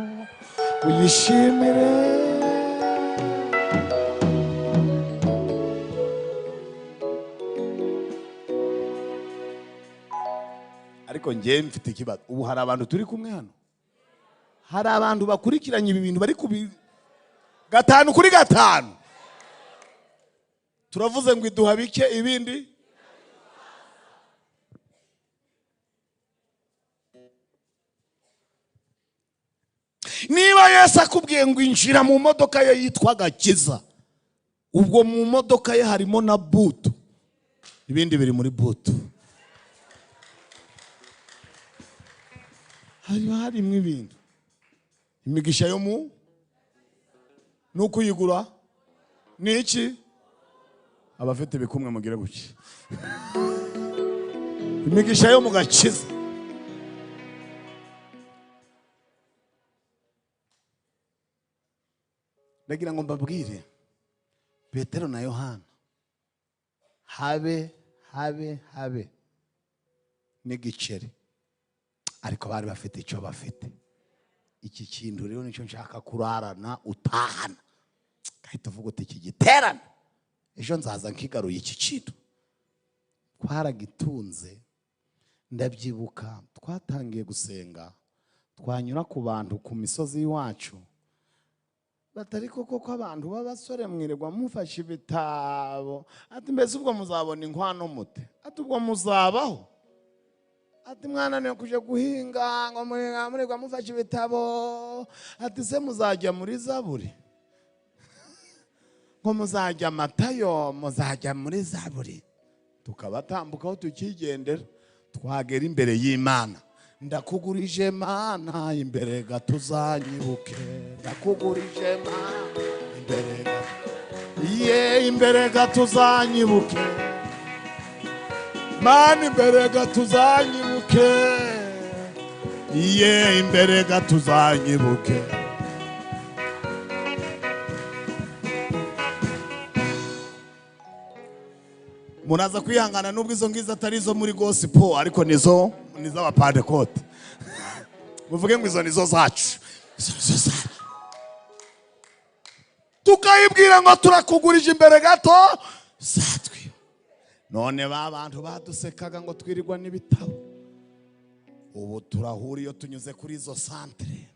uyishimire. Ariko ngiye mfite ikibazo, ubu hari abantu turi kumwe hano, hari abantu bakurikiranye ibi bintu bari kubi 5 kuri 5. Turavuze ngo iduha bike ibindi. Niba Yesu akubwiye ngo injira mu modoka ye yitwa Gakiza, ubwo mu modoka ye harimo na butu, ibindi biri muri butu. Harimo ibintu. Imigisha yo mu nuko uyigura niki? Abafite bikumwe mugire guki. Imigisha yo mu Gakiza. Ndagira ngo mbabwire Petero na Yohana habe n'igiceri, ariko bari bafite icyo bafite. Iki kintu rero nicyo nshaka kurarana utahana, kahita uvuga uti iki giterana ejo nzaza nkigaruye iki kintu. Twaragitunze. Ndabyibuka twatangiye gusenga, twanyura ku bantu ku misozi y'iwacu, batari koko abantu b'abasore mwirirwa mufashe ibitabo, ati mbese ubwo muzabona inkwano mute? Ati ubwo muzabaho? Ati mwana niyo kuje guhinga ngo murirwa mufashe ibitabo, ati se muzajya muri Zaburi? Ngo muzajya Matayo, muzajya muri Zaburi. Tukabatambukaho tukigendera, twagera imbere y'Imana. Ndakugurije Mana imbere gato uzanyibuke, ndakugurije Mana imbere gato, imbere gato uzanyibuke, Mana imbere gato uzanyibuke, imbere gato uzanyibuke. Munaza kwihangana nubwo izo ngizo atari zo muri gospel, ariko nizo abapantekote. Muvuge ngo izo nizo zacu. Tukayibwira ngo turakugurije imbere gato zatwe. None bantu badusekaga ngo twirirwa n'ibitabo, ubu turahura iyo tunyuze kuri izo santere,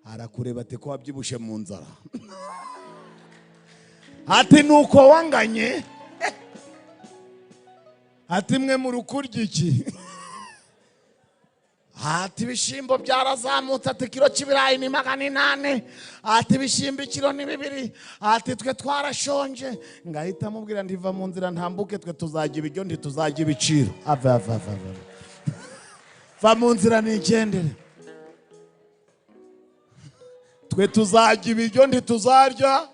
arakureba ati ko wabyibushe mu nzara. Ati nuko wanganye, ati mwe mu rukurya iki? Ati ibishimbo byarazamutse, ati kilo cy'ibirayi ni 800, ati ibishimbo ikilo ni 2, ati twe twarashonje. Ngahita mubwira ndiva mu nzira ntambuke, twe tuzajya ibiryo ntituzajya ibiciro. Va mu nzira nigendere. twe tuzajya ibiryo ntituzarya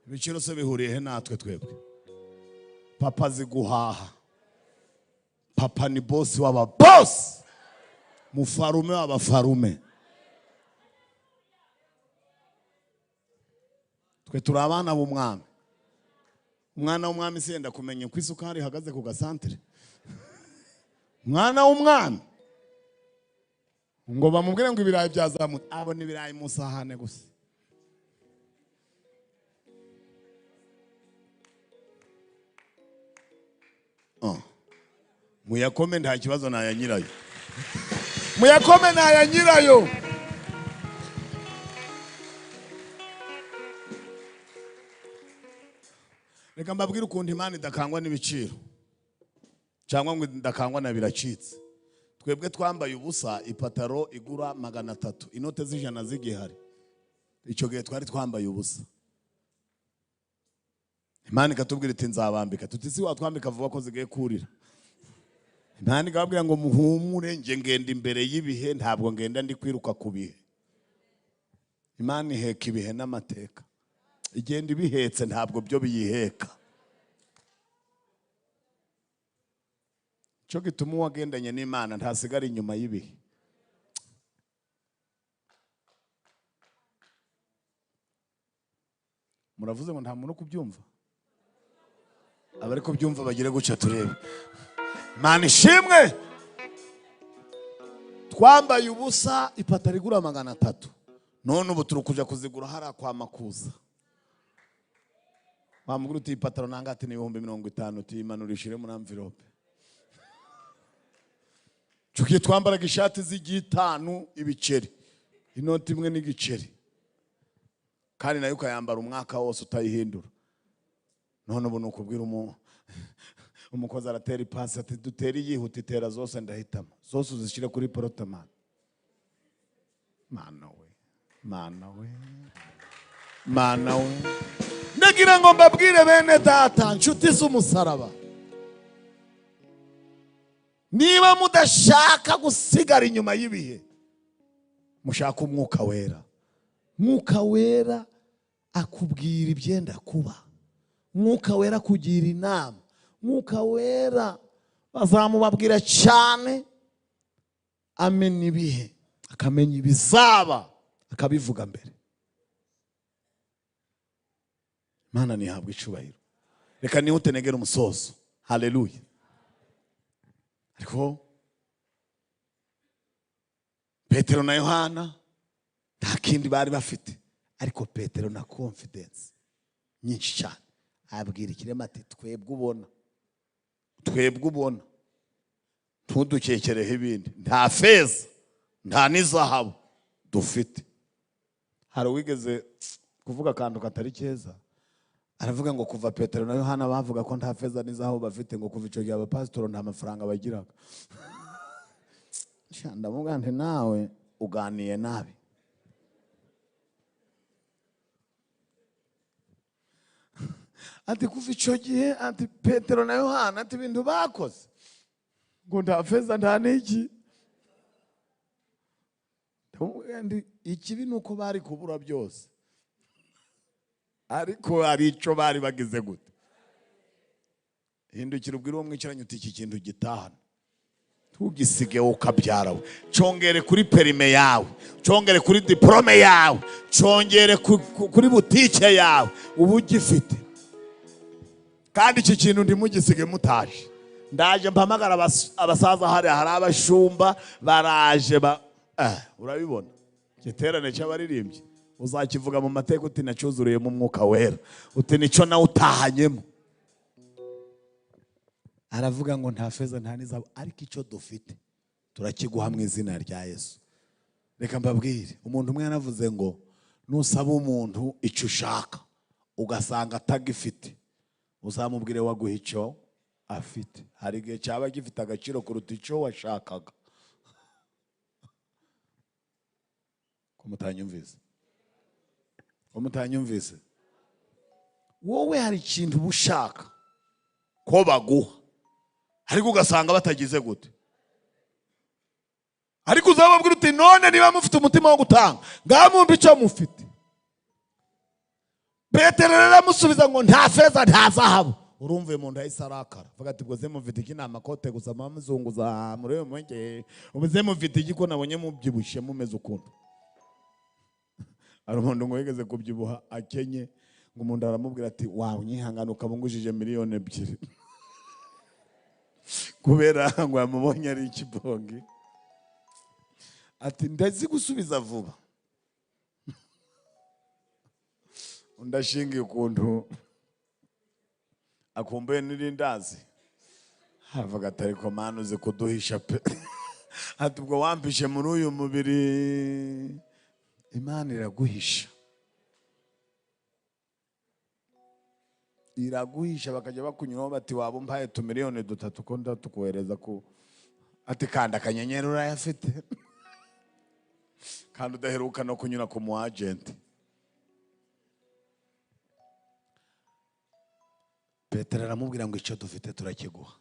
ibiciro se bihuriye he natwe twebwe? Papa azi guhaha. Papa ni bosi w'ababosi, mufarume w'abafarume. Twe turi abana b'umwami. Umwana w'umwami senda kumenya ko isukari ihagaze ku gasantere. Umwana w'umwami ngo bamubwire ngo ibirayi byazamutse, abo ni ibirayi mu sahane gusa. Muyakome nta kibazo naya nyirayo. Muyakome naya nyirayo. Reka mbabwire ukuntu Imana idakangwa n'ibiciro cyangwa ngo idakangwa na biracitse. Twebwe twambaye ubusa, ipataro igura 300, inote z'ijana zigihari. Icyo gihe twari twambaye ubusa. Imana ikatubwira iti nzabambika. Tutisi watwambika vuba ko zigiye kurira. Imana ikababwira ngo muhumure, nje ngenda imbere y'ibihe, ntabwo ngenda ndi kwiruka ku bihe. Imana iheka ibihe n'amateka. Igenda ibihetse, ntabwo byo biyiheka. Cyo gituma uwagendanye n'Imana ntasigara inyuma y'ibihe. Muravuze ngo nta muntu kubyumva? Abari kubyumva bagire guca turebe. Imana ishimwe. Twambaye ubusa, ipataro igura 300. None ubu turi kuja kuzigura hara kwa Makuza. Wamugura uti ipataro nangati ni 50 utimanurishire muri envelope. Chukiye twambaraga ishati z'igitanu ibiceri. Inoti imwe n'igiceri. Kandi nayo ukayambara umwaka wose utayihindura. None ubu nukubwira umukozi aratera ipasi ati dutera yihuta itera zose ndahitamo. Zose uzishire kuri porotomate. Mana we. Mana we. Mana we. Ndagira ngo mbabwire bene data, nshuti z'umusaraba. Niba mudashaka gusigara inyuma y'ibihe, mushaka umwuka wera. Mwuka wera akubwira ibyenda kuba. Mwuka wera kugira inama. Mwuka wera bazamubabwira cyane, amenya ibihe, akamenya ibizaba, akabivuga mbere. Mana nihabwa icubahiro. Reka nihute negera umusozo. Haleluya. Ariko Petero na Yohana nta kindi bari bafite, ariko Petero na confidence nyinshi cyane abwira ikirema ati twebwe ubona ntudukekereho ibindi, nta feza nta n'izahabu dufite. Hari wigeze kuvuga akantu katari keza, aravuga ngo kuva Petero na Yohana bavuga ko nta feza n'izahabu bafite, ngo kuva icyo gihe abapasitoro nta mafaranga bagiraga. Ndavuga nti nawe uganiye nabi. Ati kuva icyo gihe, ati Petero na Yohana ati ibintu bakoze ngo nta feza nta n'iki. Ikibi ni uko bari kubura byose, ariko hari icyo bari bagize gute. Hindukira ubwira uwo mwicaranye uti iki kintu gitahana, tugisige ukabyarawe. Cyongere kuri perime yawe, cyongere kuri diplome yawe, cyongere kuri butike yawe, ubu gifite. Kandi iki kintu ndimugisige mutaje. Ndaje mpamagara abasaza hari abashumba baraje urabibona giterane cy'abaririmbyi, uzakivuga mu mateka uti nacyuzuriye mu mwuka wera, uti nico nawe utahanyemo. Aravuga ngo nta feza nta n'izahabu, ariko icyo dufite turakiguha mu izina rya Yesu. Reka mbabwire, umuntu umwe yanavuze ngo nusaba umuntu icyo ushaka ugasanga atagifite, uzamubwire waguha icyo afite. Hari igihe cyaba gifite agaciro kuruta icyo washakaga. Umutanyumvise wowe hari ikintu ubushaka ko baguha, ariko ugasanga batagize gute. ariko uzababwira uti none niba mufite umutima wo gutanga ngamumbe icyo mufite. Petero rero amusubiza ngo nta feza nta zahabu. Urumve mu nda yahise arakara avuga ati bwo se mufite iki nta makote gusa mamuzunguza muri uyu mwenge ubuze mufite iki ko nabonye mubyibushye mumeze ukuntu. Ari umuntu ngo yigeze kubyibuha akenye ngo umuntu aramubwira ati wawe nyihangana ukabungujije miliyoni 2 kubera ngo yamubonye ari ikibongi. Ati ndazi gusubiza vuba. Undashingiye ukuntu akumbuye n'irindazi. Havuga ati ariko mana uzi kuduhisha pe. Ati ubwo wampishe muri uyu mubiri Imana iraguhisha. Iraguhisha bakajya bakunyuraho bati waba umpaye 2 miliyoni 3 ko ndatukohereza ku ati kanda akanyenyeri urayafite. Kandi udaheruka no kunyura ku mu agent. Petero aramubwira ngo icyo dufite turakiguha.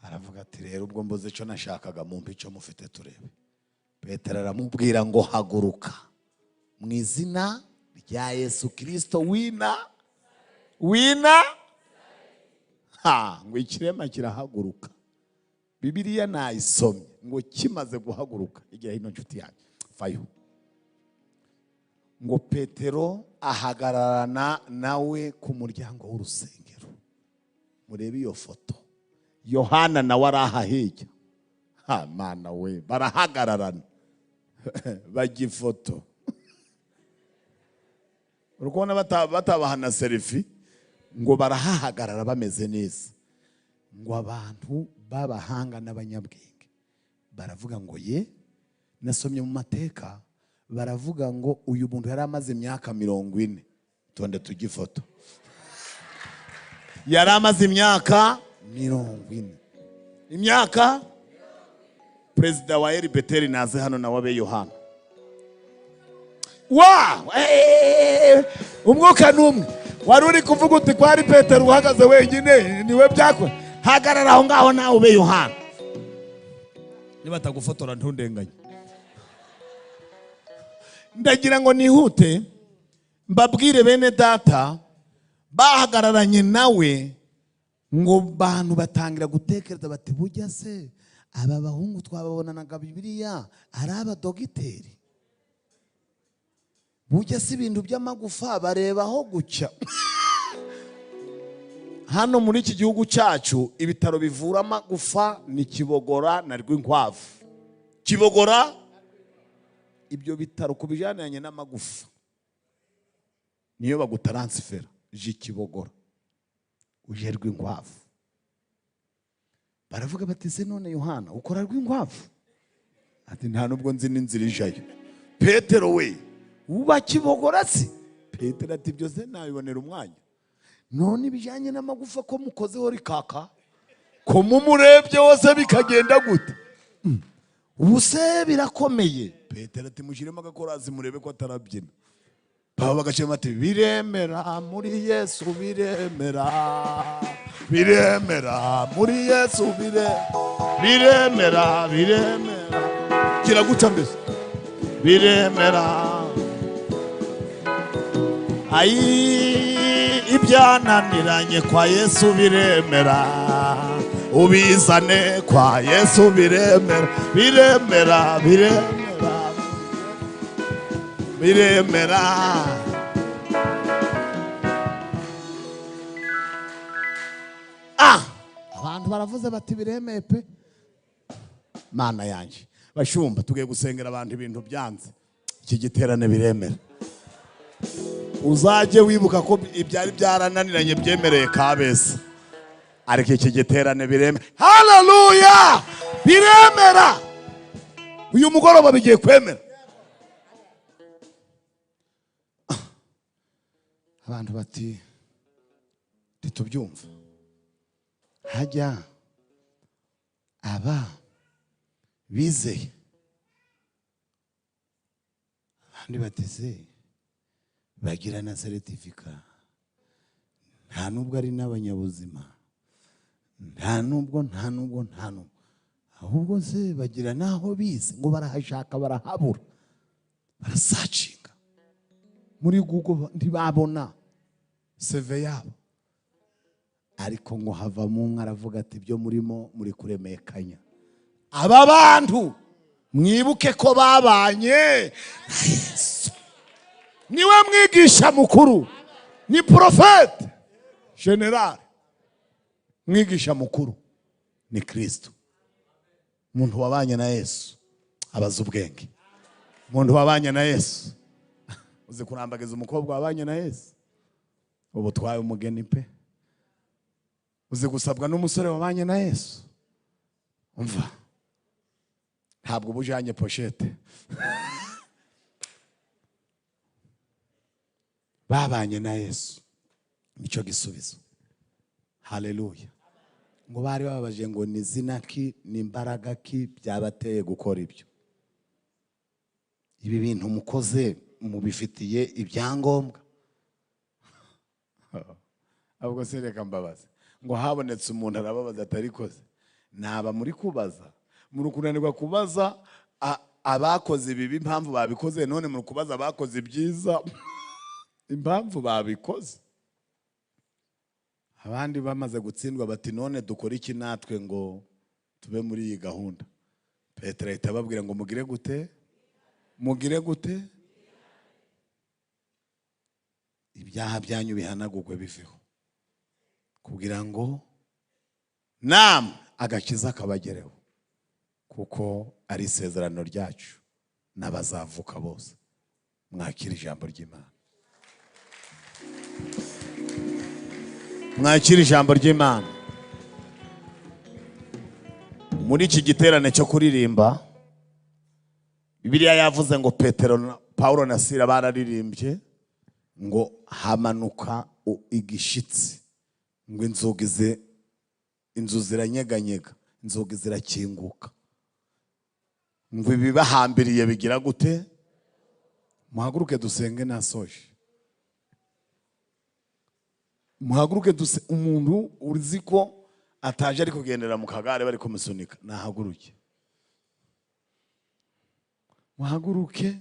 Aravuga ati rero ubwo mboze icyo nashakaga mumpe icyo mufite turebe. Petero aramubwira ngo haguruka mu izina rya Yesu Kristo wina ngo ikirema kirahaguruka. Bibiliya nayisomye ngo kimaze guhaguruka igihe ino nshuti yanjye fayo ngo Petero ahagararana nawe ku muryango w'urusengero. Murebe iyo foto. Yohana nawe arahahijya. Ha mana we barahagararana bagifoto. Urukona batabahana selfie ngo barahahagarara bameze neza. Ngo abantu babahanga n'abanyabwenge baravuga ngo ye nasomye mu mateka baravuga ngo uyu muntu yari amaze imyaka 40. Tonde tugifoto. Yari amaze imyaka 40. Imyaka Perezida wa Beteli naze hano na wabe Yohana. Umwuka numwe wari uri kuvuga uti kwari Petero uhagaze wenyine niwe byakwe. Hagarara aho ngaho nawe ube Yohana. Niba tagufotora ntundenganye. Ndagira ngo nihute mbabwire bene data bahagararanye nawe ngo bantu batangira gutekereza bati bujya se aba bahungu twababonanaga Bibiliya ari abadogiteri. Bujya se ibintu by'amagufa barebaho gucya. Hano muri iki gihugu cyacu ibitaro bivura amagufa ni Kibogora na Rwinkwavu. Kibogora ibyo bitaro kubijananye n'amagufa niyo bagutaransfera je Kibogora uje Rwinkwavu. Baravuga bati se none Yohana ukora Rwinkwavu? Ati nta nubwo nzi n'inzira ijayo. Petero we uba Kibogora se? Petero ati byose nabibonera umwanya. None ibijanye n'amagufa ko mukozeho rikaka ko mumurebye wose bikagenda gute? Ubuse birakomeye. Petero ati mushiremo agakorazi murebe ko atarabyina. Baba bagashema ati biremera muri Yesu biremera muri Yesu biremera kiraguca mbese biremera. Ayi ibyananiranye kwa Yesu biremera ubizane kwa Yesu biremera abantu baravuze bati biremeye pe. Mana yanjye bashumba tugiye gusengera abantu ibintu byanze. Iki giterane biremera. Uzaje wibuka ko ibyari byarananiranye byemereye Kabeza. Ariko iki giterane biremera. Haleluya! Biremera. Uyu mugoroba bigiye kwemera. Abantu bati titubyumva. Hajya aba bizeye. Abandi bateze bagira na certificate. Nta nubwo ari n'abanyabuzima. Nta nubwo ahubwo se bagira naho bize ngo barahashaka barahabura, barasacinga muri Google ntibabona CV yabo, ariko ngo havamo umwe aravuga ati ibyo murimo muri kuremekanya. Aba bantu mwibuke ko babanye na Yesu. Niwe mwigisha mukuru, ni profete general. Mwigisha mukuru ni Kristo. Umuntu wabanye na Yesu abaza ubwenge. Umuntu wabanye na Yesu uzi kurambagiza umukobwa wabanye na Yesu, ubu twaye umugeni pe. Uzi gusabwa n'umusore wabanye na Yesu, umva ntabwo bujanye pochette. Babanye na Yesu nico gisubizo. Haleluya. Ngo bari babaje ngo ni zina ki n'imbaraga ki byabateye gukora ibyo. Ibi bintu mukoze mubifitiye ibyangombwa. Ahubwo se reka mbabaza ngo habonetse umuntu arababaza atarikoze, naba muri kubaza muri kunanirwa kubaza abakoze ibi impamvu babikoze, none muri kubaza abakoze ibyiza impamvu babikoze. Abandi bamaze gutsindwa bati none dukora iki natwe ngo tube muri iyi gahunda. Petero ahita ababwira ngo mugire gute, mugire gute, ibyaha byanyu bihanagurwe biveho, kugira ngo namwe agakiza kabagereho, kuko ari isezerano ryacu n'abazavuka bose. Mwakira ijambo ry'Imana. Mwakira ijambo ry'Imana. Muri iki giterane cyo kuririmba, Bibiliya yavuze ngo Petero, Paulo na Sila bararirimbye ngo hamanuka igishitsi, ngo inzu ziranyeganyega, inzugi zirakinguka, ngo ibibahambiriye bigira gute. Muhaguruke dusenge nasoje. Muhaguruke umuntu uzi ko ataje ari kugendera mu kagare bari kumusunika, nahaguruke. Muhaguruke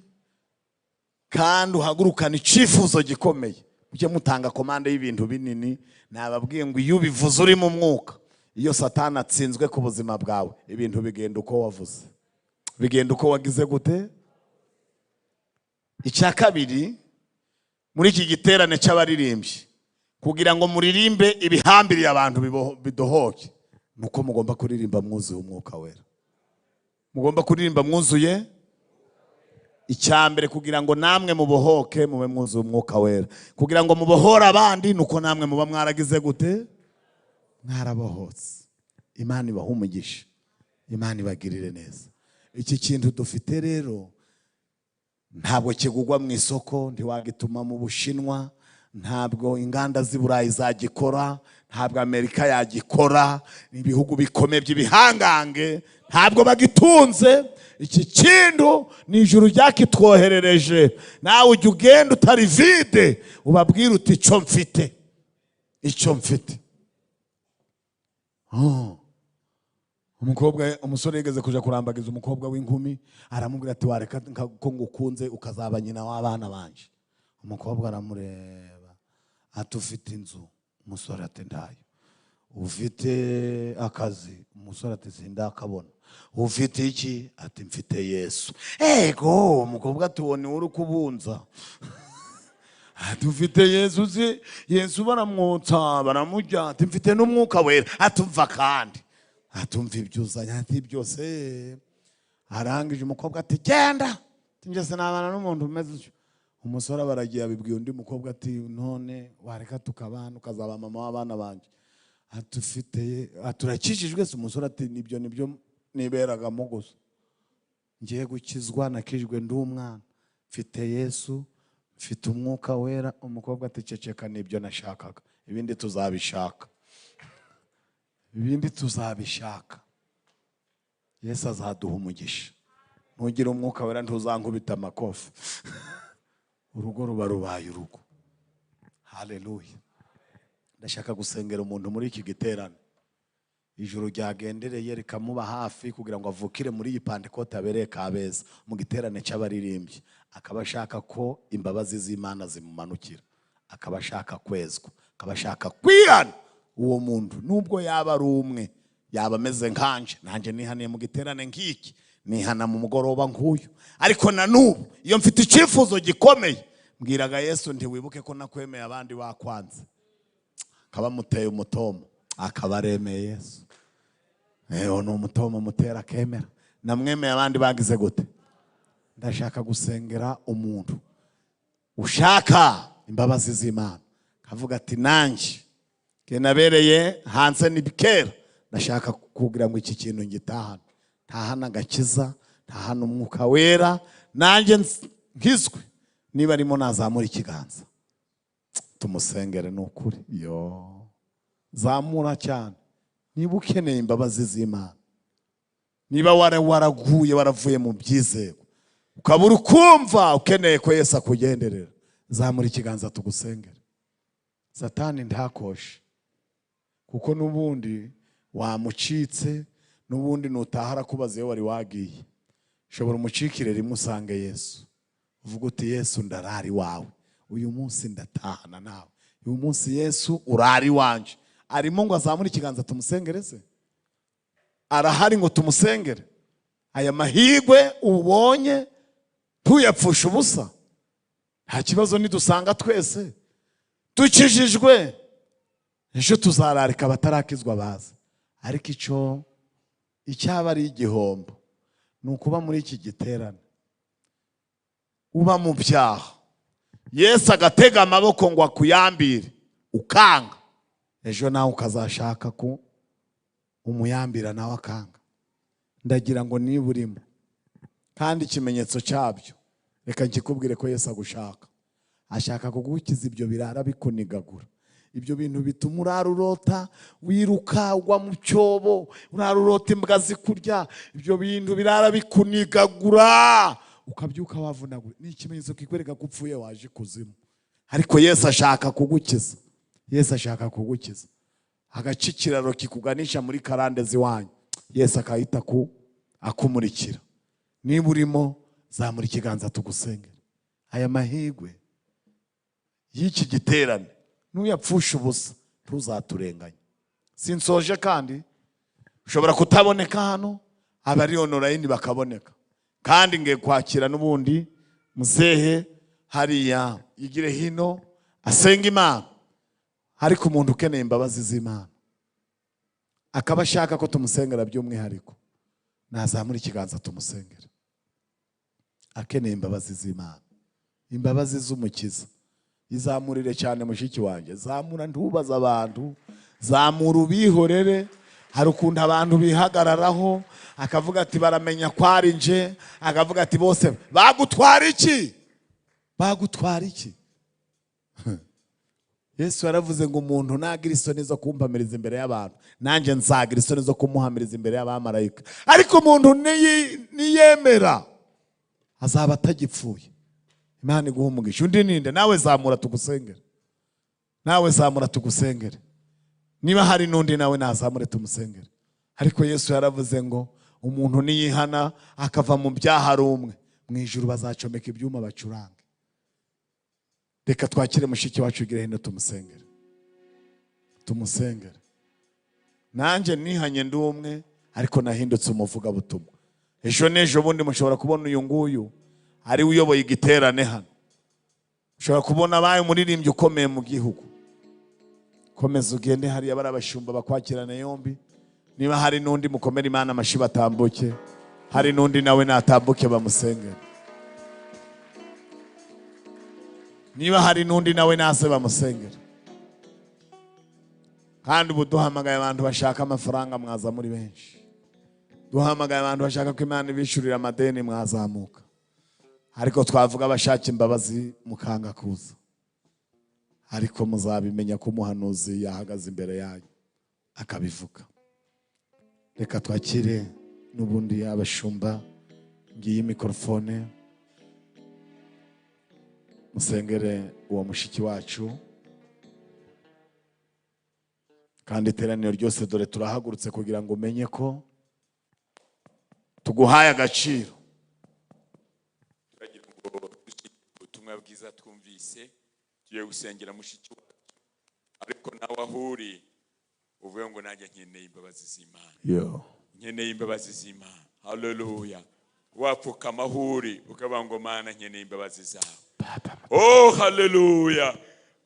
kandi uhagurukana icifuzo gikomeye. Ujye mutanga komande y'ibintu binini. Nababwiye ngo iyo ubivuze uri mu mwuka, iyo Satani atsinzwe ku buzima bwawe, ibintu bigenda uko wavuze, bigenda uko wagize gute. Icya kabiri, muri iki giterane cy'abaririmbyi, kugira ngo muririmbe ibihambiriye abantu bidohoke, nuko mugomba kuririmba mwuzuye umwuka wera. Mugomba kuririmba mwuzuye. Icyambere kugira ngo namwe mubohoke mube mwuzuye umwuka wera, kugira ngo mubohora abandi nuko namwe muba mwaragize gute, mwarabohotse. Imana ibaha umugisha, Imana ibagirire neza. Iki kintu dufite rero ntabwo kigugwa mu isoko, ntiwagituma mu Bushinwa, ntabwo inganda z'i Burayi zagikora, ntabwo Amerika yagikora, ibihugu bikomeye by'ibihangange ntabwo bagitunze. Iki kintu ni ijuru ryakitwoherereje. Nawe ujye ugenda utari vide, ubabwira uti icyo mfite, icyo mfite. Umusore yigeze kuja kurambagiza umukobwa w'inkumi, aramubwira ati wareka ko ngukunze ukazaba nyina w'abana banje. Umukobwa aramureba ati ufite inzu? Umusore ati ndayo. Ufite akazi? Umusore ati sindakabona. Ufite iki? Ati mfite Yesu. Ego, umukobwa ati wone uri kubunza. Ati ufite Yesu? Uzi Yesu baramwotsa baramujya. Ati mfite n'umwuka wera. Ati umva kandi, ati umva ibyo uzanye. Ati byose. Arangije umukobwa ati genda, njye sinabana n'umuntu umeze utyo. Umusore baragiye abibwiye undi mukobwa ati none wareka tukabana ukazaba mama w'abana banje. Ati ufite, aturakijijwe se? Umusore ati nibyo niberagamo gusa, ngiye gukizwa, nakijwe ndi umwana, mfite Yesu, mfite umwuka wera. Umukobwa ati ceceka, nibyo nashakaga, ibindi tuzabishaka, ibindi tuzabishaka. Yesu azaduha umugisha. Nugira umwuka wera ntuzankubita amakofi. Urugo ruba rubaye urugo. Haleluya. Ndashaka gusengera umuntu muri iki giterane. ijuru ryagendereye rikamuba hafi kugira ngo avukire muri iyi Pentekote abereye Kabeza mu giterane cy'abaririmbyi, akaba ashaka ko imbabazi z'Imana zimumanukira, akaba ashaka kwezwa, akaba ashaka kwihana. Uwo muntu nubwo yaba ari umwe, yaba ameze nkanje, nanjye nihaniye mu giterane nk'iki, nihana mu mugoroba nk'uyu, ariko na n'ubu iyo mfite icyifuzo gikomeye mbwiraga Yesu nti wibuke ko nakwemeye abandi bakwanze, akaba muteye umutomo, akaba aremeye Yesu. Ni umutomo mutera akemera. Namwemeye abandi bagize gute? Ndashaka gusengera umuntu ushaka imbabazi z'Imana, kavuga ati nanjye kenabereye hanze nibikera, ndashaka kugira ngo iki kintu ngitahana, ntahana agakiza, ntahana umwuka wera, nanjye nkizwe. Niba arimo nazamura ikiganza tumusengere n'ukuri. Zamura cyane niba ukeneye imbabazi z'Imana, niba waraguye waravuye mu byizego ukabura ukumva ukeneye ko Yesu akugenderera, zamura ikiganza tugusengere. Satani ntakoshe, kuko nubundi wamucitse, nubundi nutahara kubaza iyo wari wagiye. Shobora umucikire rimwe usange Yesu, uvuga uti Yesu ndarari wawe, uyu munsi ndatahana nawe, uyu munsi Yesu urari wanje. Arimo ngo azamura ikiganza tumusengereze? Arahari ngo tumusengere? Aya mahigwe ubonye tuyapfusha ubusa? Nta kibazo nidusanga twese dukijijwe, ejo tuzararika batarakizwa baza. Ariko icyaba ari igihombo ni ukuba muri iki giterane uba mu byaha, Yesu agatega amaboko ngo akuyambire ukanga, ejo nawe ukazashaka ko umuyambira nawe akanga. Ndagira ngo niba urimo, kandi ikimenyetso cyabyo reka nkikubwire ko Yesu agushaka, ashaka kugukiza ibyo birara bikunigagura, ibyo bintu bituma urarurota wiruka ugwa mu cyobo, urarurota imbwa zikurya, ibyo bintu birara bikunigagura ukabyuka wavunagura. Ni ikimenyetso kikwereka ko upfuye waje kuzimu. Ariko Yesu ashaka kugukiza, Yesu ashaka kugukiza. Agaca ikiraro kikuganisha muri karande ziwanyu, Yesu akahita akumurikira. Niba urimo, zamura ikiganza tugusengere. Aya mahigwe y'iki giterane nuyapfusha ubusa tuzaturenganya. Sinsoje kandi ushobora kutaboneka hano, abari online bakaboneka, kandi ngiye kwakira n'ubundi muzehe hariya yigire hino asenga Imana. Ariko umuntu ukeneye imbabazi z'Imana akaba ashaka ko tumusengera by'umwihariko, nazamura ikiganza tumusengere. Akeneye imbabazi z'Imana, imbabazi z'umukiza, izamurire cyane mushiki wanjye. Zamura ntubaza abantu, zamura ubihorere. Hari ukuntu abantu bihagararaho akavuga ati baramenya kwari nje, akavuga ati bose bagutwara iki? Bagutwara iki? Yesu yaravuze ngo umuntu nagira isoni zo kumpamiriza imbere y'abantu, nanjye nzagira isoni zo kumuhamiriza imbere y'abamarayika. Ariko umuntu niyemera azaba atagipfuye. Imana iguha umugisha. Undi ninde? Nawe zamura tugusengere, nawe zamura tugusengere. Niba hari n'undi nawe nazamure tumusengere. Ariko Yesu yaravuze ngo umuntu niyihana akava mu byaha ari umwe, mu ijuru bazacomeka ibyuma bacurange. Reka twakire mushiki wacu igire hino tumusengere, tumusengere. Nanjye nihanye ndi umwe, ariko nahindutse umuvuga butumwa. Ejo n'ejo bundi mushobora kubona uyu nguyu ari uyoboye igiterane hano, ushobora kubona abaye umuririmbyi ukomeye mu gihugu. Komeza ugende hariya bari abashumba bakwakirana yombi. Niba hari n'undi mukomera Imana amashi batambuke, hari n'undi nawe natambuke bamusengere. Niba hari n'undi nawe nase bamusengere. Kandi ubu duhamagaye abantu bashaka amafaranga, mwaza muri benshi. Duhamagaye abantu bashaka ko Imana ibishurira amadeni, mwazamuka. Ariko twavuga abashaka imbabazi mukanga kuza. Ariko muzabimenya ko umuhanuzi yahagaze imbere yanyu akabivuga. Reka twakire n'ubundi abashumba, ngiye mikrofone musengere uwo mushiki wacu. kandi iteraniro ryose dore turahagurutse kugira ngo umenye ko tuguhaye agaciro. turagira ngo ubutumwa bwiza twumvise tugiye gusengera mushiki wacu, ariko nawe ahuri uvuye ngo nanjye nkeneye imbabazi z'Imana. Nkeneye imbabazi z'Imana. Haleluya. Wapfukama ahuri ukavuga ngo Mana nkeneye imbabazi zawe. Oh haleluya.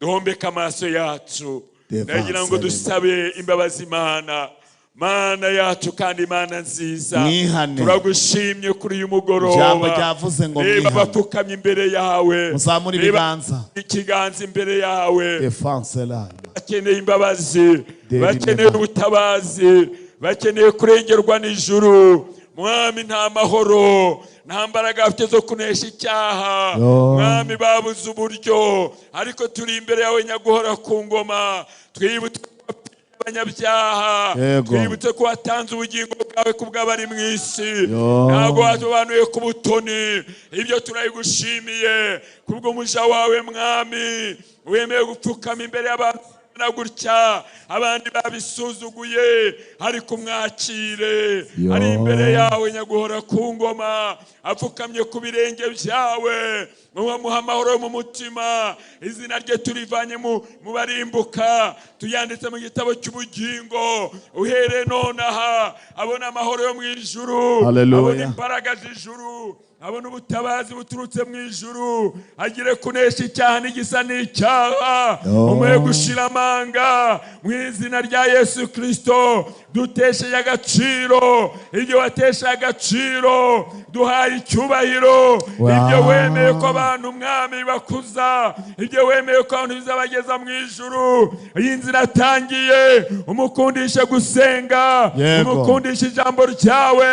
Duhombeka amaso yacu, nagira ngo dusabe imbabazi Imana. Mana yacu kandi Imana nziza, turagushimye kuri uyu mugoroba. Niba bapfukamye imbere yawe, muzamure ibiganza, ikiganza imbere yawe, bakeneye imbabazi, bakeneye ubutabazi, bakeneye kurengerwa n'ijuru. Mwami nta mahoro, nta mbaraga afite zo kunesha icyaha. Mwami babuze uburyo, ariko turi imbere yawe nyaguhora ku ngoma. Twibutse abanyabyaha, twibutse ko watanze ubugingo bwawe kubw'abari mu isi, ntabwo watubanuye ku butoni. Ibyo turayigushimiye kubw'umuja wawe Mwami, wemeye gupfukama imbere y'abantu na gutya abandi babisuzuguye, ariko umwakire. Ari imbere yawe nyaguhora ku ngoma, apfukamye ku birenge byawe. Muha amahoro mu mutima. Izina rye turivanye mu barimbuka, tuyanditse mu gitabo cy'ubugingo. Uhere nonaha abona amahoro yo mu ijuru, abona imbaraga z'ijuru, abona ubutabazi buturutse mu ijuru. Agire kunesha icyaha n'igisa n'icyaha, umuhe gushira amanga mu izina rya Yesu Kristo. Dutesheje agaciro ibyo watesha agaciro, duhaye icyubahiro ibyo wemeye ko abantu Mwami bakuza, ibyo wemeye ko abantu bizabageza mu ijuru. Iyi nzira atangiye, umukundishe gusenga, umukundishe ijambo ryawe,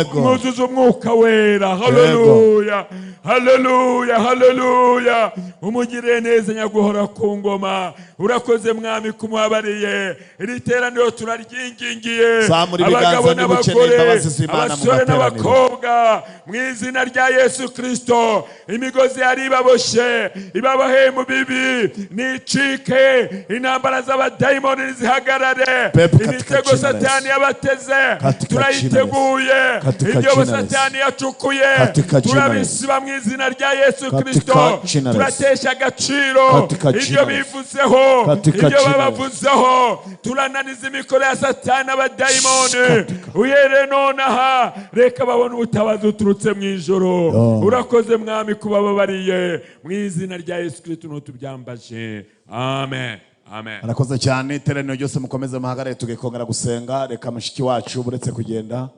umwuzuze umwuka wera. Haleluya, haleluya, haleluya. Umugire neza nyaguhora ku ngoma. Urakoze Mwami kumuhabariye. Iri teraniro turaryingingiye, abagabo n'abagore, abasore n'abakobwa, mu izina rya Yesu Kristo. Imigozi yari ibaboshe ibaboheye mu bibi nicike, intambara z'abadayimoni nizihagarare, imitego Satani yabateze turayiteguye, ibyo Satani yacukuye turabisiba mu izina rya Yesu Kristo. Turatesha agaciro ibyo bivuzeho, ibyo babavuzeho. Turananiza imikoro ya Satani n'abadayimoni. Uhere nonaha, reka babone ubutabazi uturutse mu ijoro. Urakoze Mwami kubababariye, mu izina rya Yesu Kristo nutubyambaje. Amen, amen. Arakoze cyane. Iteraniro ryose mukomeze muhagarare tugekongera gusenga. Reka mushiki wacu buretse kugenda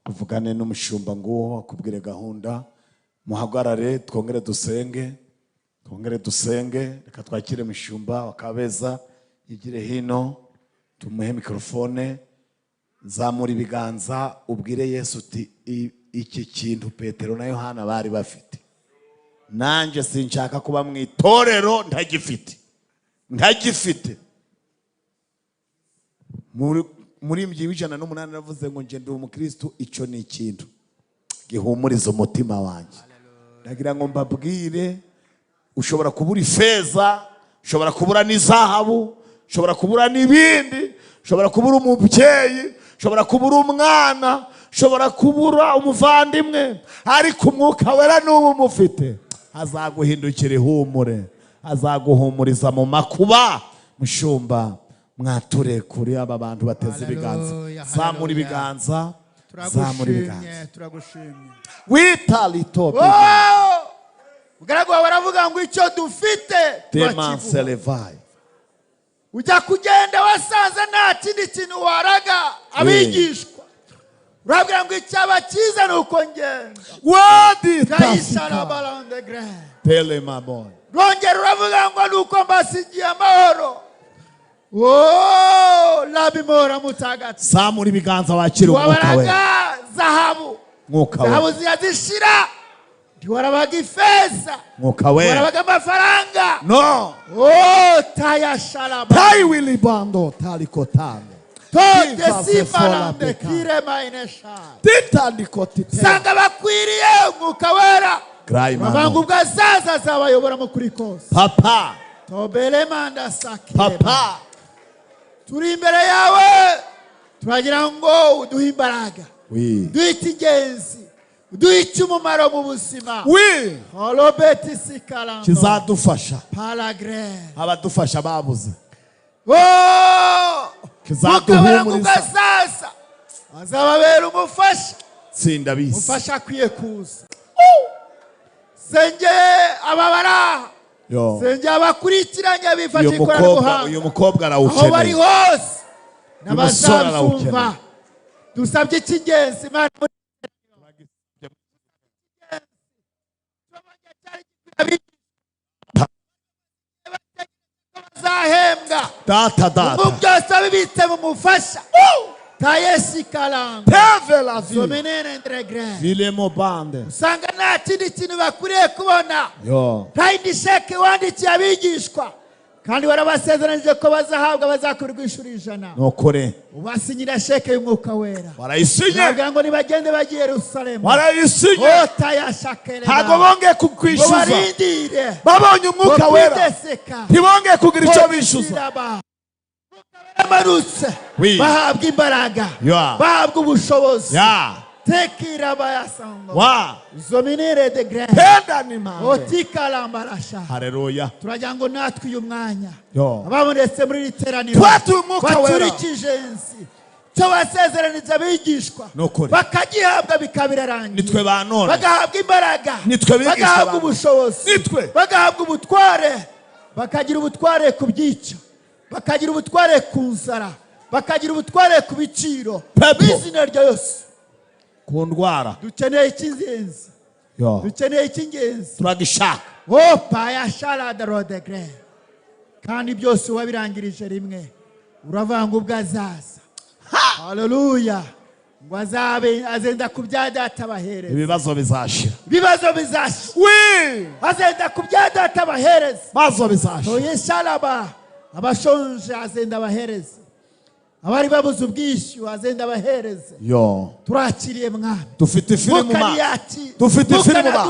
tuvugane n'umushumba ngo akubwire gahunda. Muhagarare twongere dusenge, twongere dusenge. Reka twakire mushumba wa Kabeza, yigire hino, tumuhe mikrofone. Zamura ibiganza ubwire Yesu uti iki kintu Petero na Yohana bari bafite, nanjye sinshaka kuba mu itorero ntagifite. Muri mbyi 108 navuze ngo nje ndi umukristo. Icyo ni ikintu gihumuriza umutima wanjye. Ndagira ngo mbabwire, ushobora kubura ifeza, ushobora kubura n'izahabu, ushobora kubura n'ibindi, ushobora kubura umubyeyi, ushobora kubura umwana, ushobora kubura umuvandimwe, ariko umwuka wera n'ubu umufite, azaguhindukira ihumure, azaguhumuriza mu makuba. Mushumba mwature kuri aba bantu bateze ibiganza. Zamura ibiganza, zamura ibiganza. Turagushimye. Witali tope. Ugaragu baravuga ngo icyo dufite twakivuga. Ujya kugenda wasanze nta kindi kintu waraga abigishwa. Urabwira ngo icyaba cyiza nuko ngenda. Wadi Kaisara balande gre. Pele mamon. Rongera uravuga ngo nuko mbasigiye amahoro. Oh, labimora mutagati. Zamura ibiganza wakira umwuka we. Zahabu. Mwuka we. Zahabu ziyazishira. Ntiwarabaga ifeza, ntiwarabaga amafaranga. No. Oh, taya sharaba. Tai wili bando talikotane. Tote simalande kirema inesha. Titalikotite. Sanga bakwiriye umwuka wera. Babangu bwazaza zabayobora mu kuri kose. Papa. Tobele manda sakire. Papa. turi imbere yawe turagira ngo uduhe imbaraga duhe icy'ingenzi uduhe icy'umumaro mu buzima Robert Sikaranga kizadufasha Palagre abadufasha babuze kizaduhumuriza sasa azababera umufasha tsinda bisi umufasha akwiye kuza senge ababara senge abakurikiranye bifashe ikoranabuhanga uyu mukobwa arawukeneye aho bari hose n'abazamva dusabye icy'ingenzi bazahembwa data ubu byose bibitse mu mufasha Tayesi Kalanga Teve la vie Zomenene Ndregre Vilemo bande usanga nta kindi kintu bakuriye kubona kandi sheke wandikiye abigishwa kandi warabasezeranije ko bazahabwa bazakurirwa ishuri 100 nokore ubasinyira sheke y'umwuka wera barayisinye ntabwo ngo nibagende bagiye Yerusalemu barayisinye tayashakere ntabwo bongeye kukwishyuza barindire babonye umwuka wera ntibongeye kugira icyo bishyuza amarutse bahabwa imbaraga bahabwa ubushobozi tekira bayasanga zominere de gré otikala mbarasha haleluya turagira ngo natwe uyu mwanya ababonetse muri literaniro baturikije ensi cyo basezeranije abigishwa bakagihabwa bikabirarangira nitwe banone bagahabwa imbaraga bagahabwa ubushobozi bagahabwa ubutware bakagira ubutware ku byica bakagira ubutware ku nzara bakagira ubutware ku biciro bizina rya Yesu ku ndwara dukeneye icy'ingenzi dukeneye icy'ingenzi turagishaka opa ya sharada rodegre kandi byose wabirangirije rimwe uravanga ubwazaza haleluya ngo azenda kubyadata bahereza ibibazo bizashira azenda kubyadata bahereza bazo bizashira oye sharaba abashonje azenda bahereza abari babuze ubwishyu azenda bahereze turakiriye mwami dufite ifiri mu ma dufite ifiri mu ma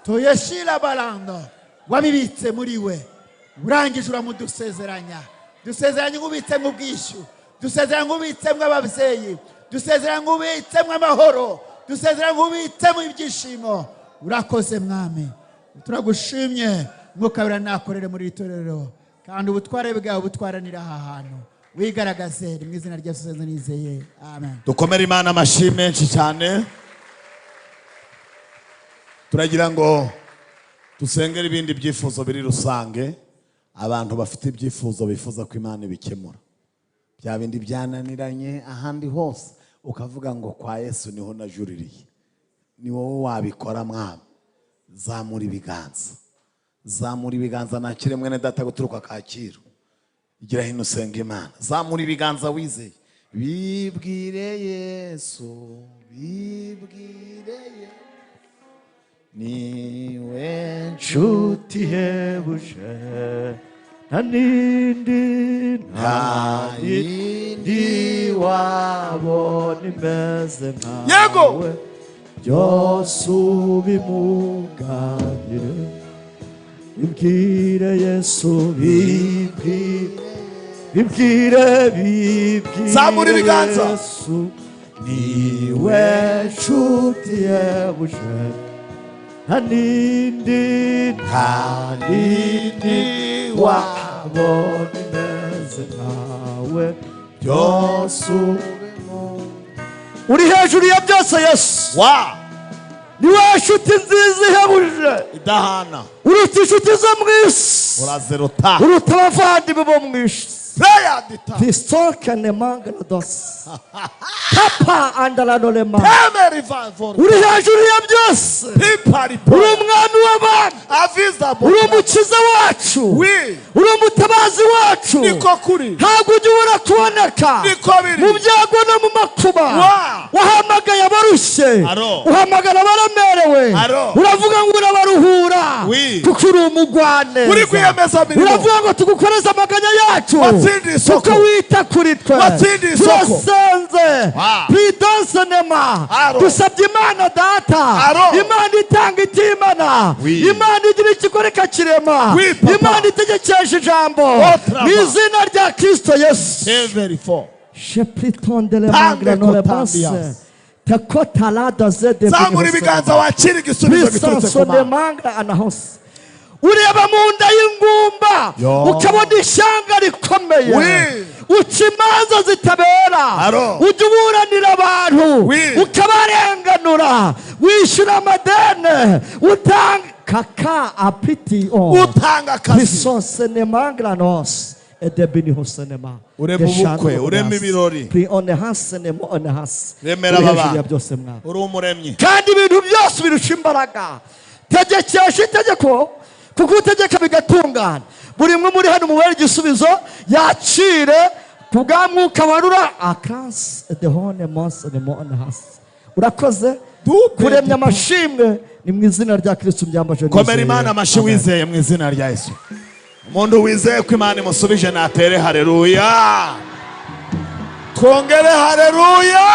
toyeshira baranga wabibitse muri we urangije uramudusezeranya dusezeranye ngubitse mu bwishyu dusezeranye ngubitse mu ababyeyi dusezeranye ngubitse mu amahoro dusezeranye ngubitse mu ibyishimo urakoze mwami turagushimye mwuka wera nakorere muri itorero kandi ubutware bwawe butwaranira aha hantu wigaragaze mu izina rya Yesu nizeye amen dukomere Imana amashyi menshi cyane turagira ngo dusengere ibindi byifuzo biri rusange abantu bafite ibyifuzo bifuza ko Imana ibikemura bya bindi byananiranye ahandi hose ukavuga ngo kwa Yesu niho najuririye ni wowe wabikora mwami zamura ibiganza nakire mwene data guturuka Kacyiru igira hino senga Imana zamura ibiganza wizeye bibwire Yesu niwe nshuti hebuje nta nindi wabona imeze nkawe byose ubimuganire bibwire Yesu bibwire zamura ibiganza niwe nshuti yebuje nta nindi wabona imeze nkawe byose uri hejuru ya byose Yesu niwe nshuti nziza ihebuje idahana uruta inshuti zo mu isi uraziruta uruta abavandimwe bo mu isi Pistokane mangana dos Papa andalanolema uri hejuru ya byose uri umwami w'abantu uri umukiza wacu uri umutabazi wacu ntabwo ujya ubura kuboneka mu byago no mu makuba wahamagaye abarushye uhamagara abaremerewe uravuga ngo urabaruhura kuko uri umugwane uravuga ngo tugukoreze amaganya yacu watsindiye isoko. kuko wita kuri twe Watsindiye isoko. turasenze Wow. pridonsenema Aro. dusabye Imana data Aro. Imana itanga itimana Oui. Imana igira ikikora ikakirema Oui, papa. Imana itegekesha ijambo Otrava. mu izina rya Kristo Yesu. Very four. Je pritondele Tange magla nole kotambias. basse tekota la doze de Zamura ibiganza wakira igisubizo giturutse ku bisonsone Mana. manga anahose ureba mu nda y'ingumba Yo. ukabona ishyanga rikomeye Oui. uca imanza zitabera Aro. ujya uburanira abantu Oui. ukabarenganura wishyura amadene utanga kaka apiti Utanga akazi. bisonsene manga nos edebini hosenema Urema ubukwe, urema ibirori. pri one hasene mo one has Remera uri baba. hejuru ya byose mwana Uri umuremyi. kandi ibintu byose birusha imbaraga tegekesha itegeko kuko utegeka bigatungana buri umwe muri hano mubere igisubizo yakire ku bwa mwuka warura akansi edehone monse ne mo one has urakoze kuremya amashimwe ni mu izina rya Kristo byambaje Komera Imana amashyi wizeye mu izina rya Yesu. Umuntu wizeye ko Imana imusubije natere haleluya. Kongere haleluya.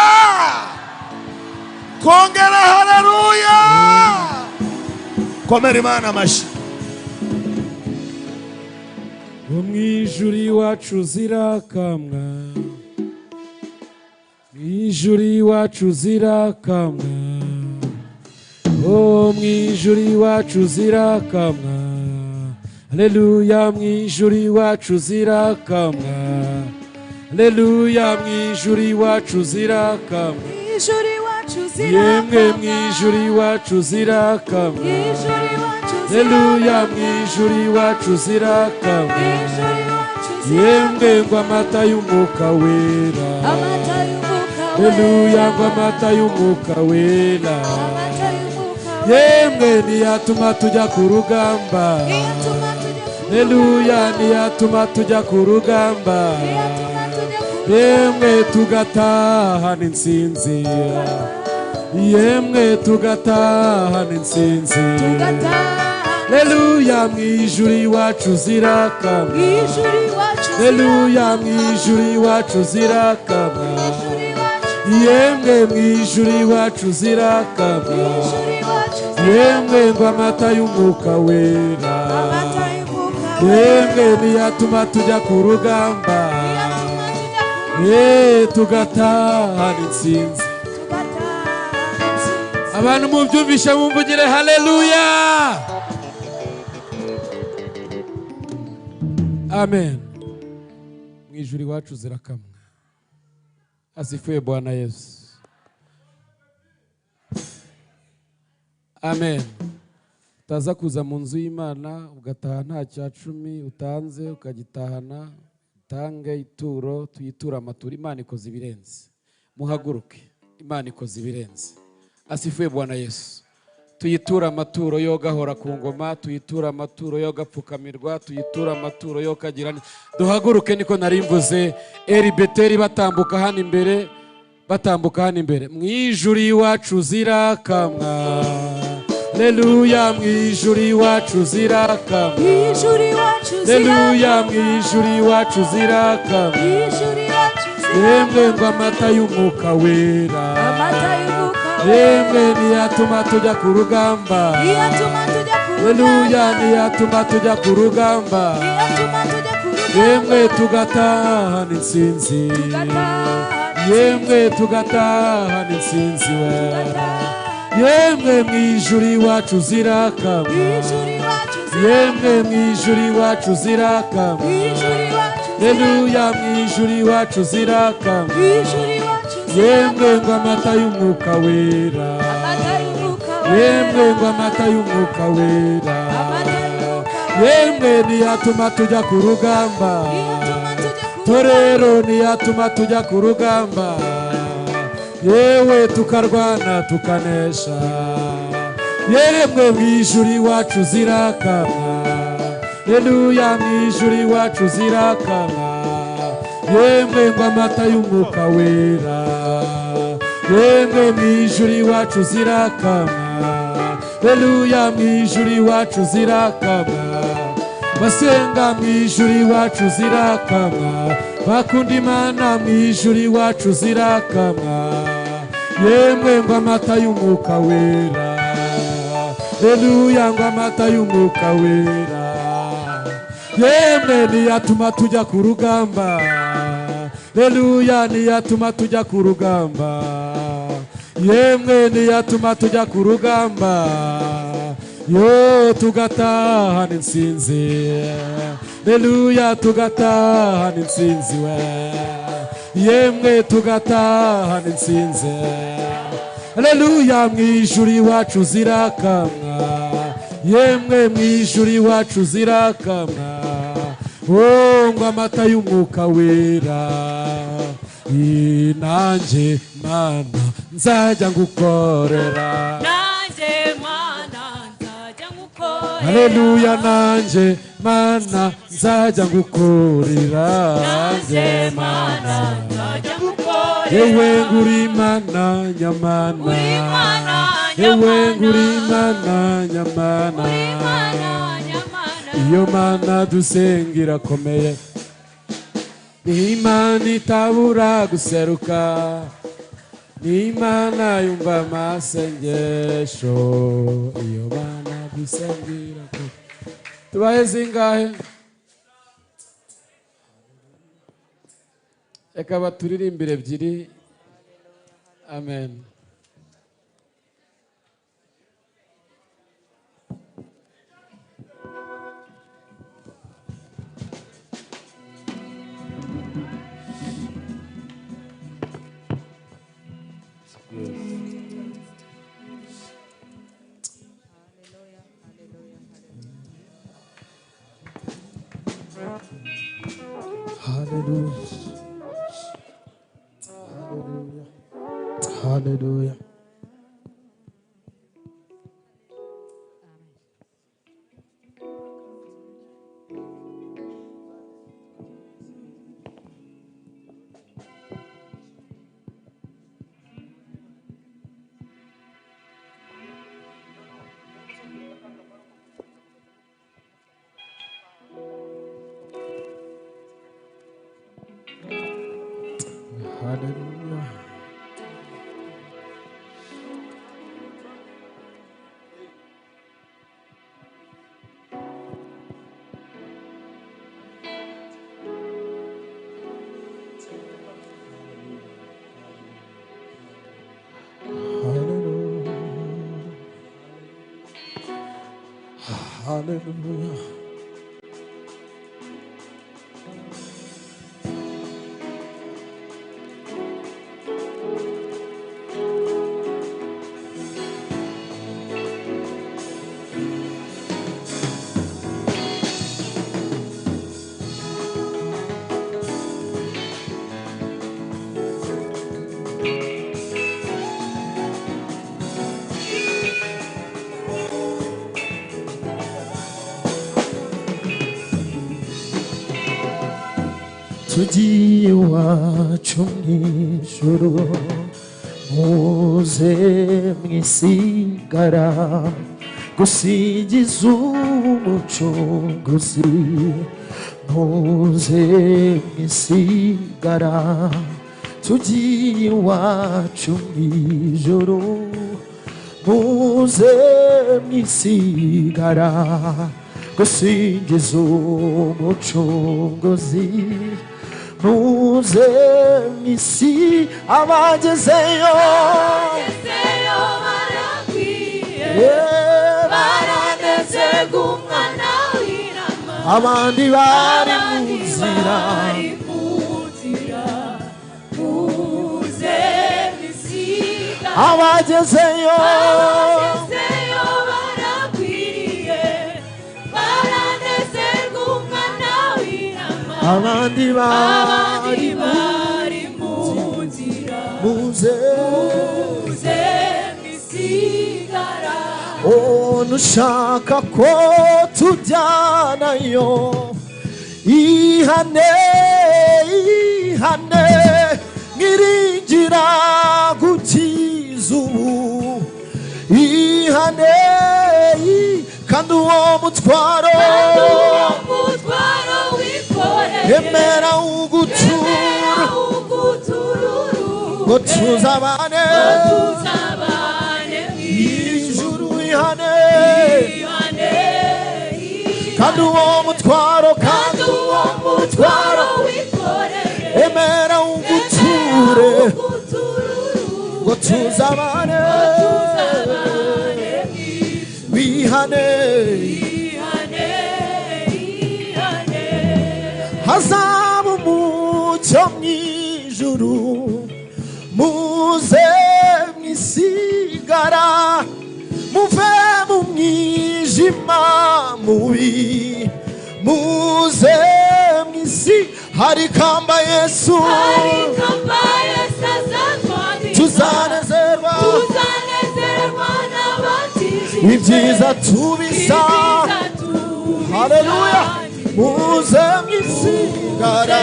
Kongere haleluya. Komera Imana amashyi. Umwijuru iwacu zirakamwa, mwijuru iwacu zirakamwa, mwijuru iwacu zirakamwa, haleluya, mwijuru iwacu zirakamwa, haleluya, mwijuru iwacu zirakamwa, yemwe mwijuru iwacu zirakamwa, haleluya, mwijuru iwacu zirakamwa, yemwe ngo amata y'umwuka wera, haleluya, ngo amata y'umwuka wera, yemwe niyatuma tujya ku rugamba, haleluya, niyatuma tujya ku rugamba, yemwe tugatahana intsinzi, yemwe tugatahana intsinzi, haleluya, mwijuru iwacu zirakamwa, haleluya, mwijuru iwacu zirakamwa, yemwe mwijuru iwacu zirakamwa, yemwe ngo amata y'umwuka wera, yemwe niyatuma tujya ku rugamba, tugatahana intsinzi. Abantu mubyumvishe mumvugire haleluya. Amen. Mwijuru iwacu zirakamwa. Asifiwe Bwana Yesu. Amen. Utaza kuza mu nzu y'Imana ugataha nta cya 10 utanze ukagitahana, utange ituro, tuyitura amaturo. Imana ikoze ibirenze. Muhaguruke, Imana ikoze ibirenze. Asifiwe Bwana Yesu. Tuyitura amaturo yo gahora ku ngoma, tuyitura amaturo yo gapfukamirwa, tuyitura amaturo yo kagirana. Duhaguruke niko narimvuze, Beteli batambuka hano imbere, batambuka hano imbere. Mwijuru iwacu zirakamwa, haleluya, mwijuru iwacu zirakamwa, haleluya, mwijuru iwacu zirakamwa, yemwe ngo amata y'umwuka wera, yemwe niyatuma tujya ku rugamba, haleluya, niyatuma tujya ku rugamba, yemwe tugatahana intsinzi, yemwe tugatahana intsinzi we, yemwe mwijuru iwacu zirakamwa, yemwe mwijuru iwacu zirakamwa, haleluya, mwijuru iwacu zirakamwa, yemwe ngo amata y'umwuka wera, yemwe ngo amata y'umwuka wera, yemwe niyatuma tujya ku rugamba, torero niyatuma tujya ku rugamba, yewe tukarwana tukanesha, yemwe mwijuru iwacu zirakamwa, haleluya, mwijuru iwacu zirakamwa, yemwe ngo amata y'umwuka wera, yemwe mwijuru iwacu zirakamwa, haleluya, mwijuru iwacu zirakamwa, basenga mu ijuru iwacu zirakamwa, bakunda Imana mu ijuru iwacu zirakamwa, yemwe ngo amata y'umwuka wera, haleluya, ngo amata y'umwuka wera, yemwe niyatuma tujya ku rugamba, haleluya, niyatuma tujya ku rugamba, yemwe niyatuma tujya ku rugamba, yo tugatahana intsinzi, haleluya, tugatahana intsinzi we, yemwe tugatahana intsinzi, haleluya, mu ijuru iwacu zirakamwa, yemwe mu ijuru iwacu zirakamwa, oh ngo amata y'umwuka wera, nanjye Mana nzajya ngukorera, nanjye Mana nzajya ngukorera, haleluya, nanjye Mana nzajya ngukorera, nanjye Mana nzajya ngukorera, yewe nguri Imana nyamana, uri Imana yewe nguri nyamana, Imana nyamana, uri Imana nyamana, iyo Mana dusenga irakomeye, ni Imana itabura guseruka, ni Imana yumva amasengesho, iyo Mana dusenga irakomeye. Tubahe zingahe? Reka baturirimbire ebyiri. Amen. Hallelujah. Hallelujah. Hallelujah. Hallelujah. Hallelujah. Hallelujah. tugiye iwacu mw'ijuru muze mwisigara gusingiza umucunguzi muze mwisigara tugiye iwacu mw'ijuru muze mwisigara gusingiza umucunguzi muze mwisi abagezeyo barakwiye baranezerwa umwana w'intama abandi bari mu nzira muze mwisiga abagezeyo barakwiriye baranezerwa umwana w'intama abandi bari mu nzira muze mwisigara nushaka ko tujyanayo ihane ihane ngiringira gukiza ubu ihane kandi uwo mutwaro emera ugutura ngo tuzabane ijuru ihane kandi uwo mutwaro emera uguture ngo tuzabane wihane hazaba umucyo mw'ijuru muze mwisigara muve mu mwijima mubi muze mwisi hari kamba Yesu tuzanezerwa ibyiza tubisa haleluya muze mwisigara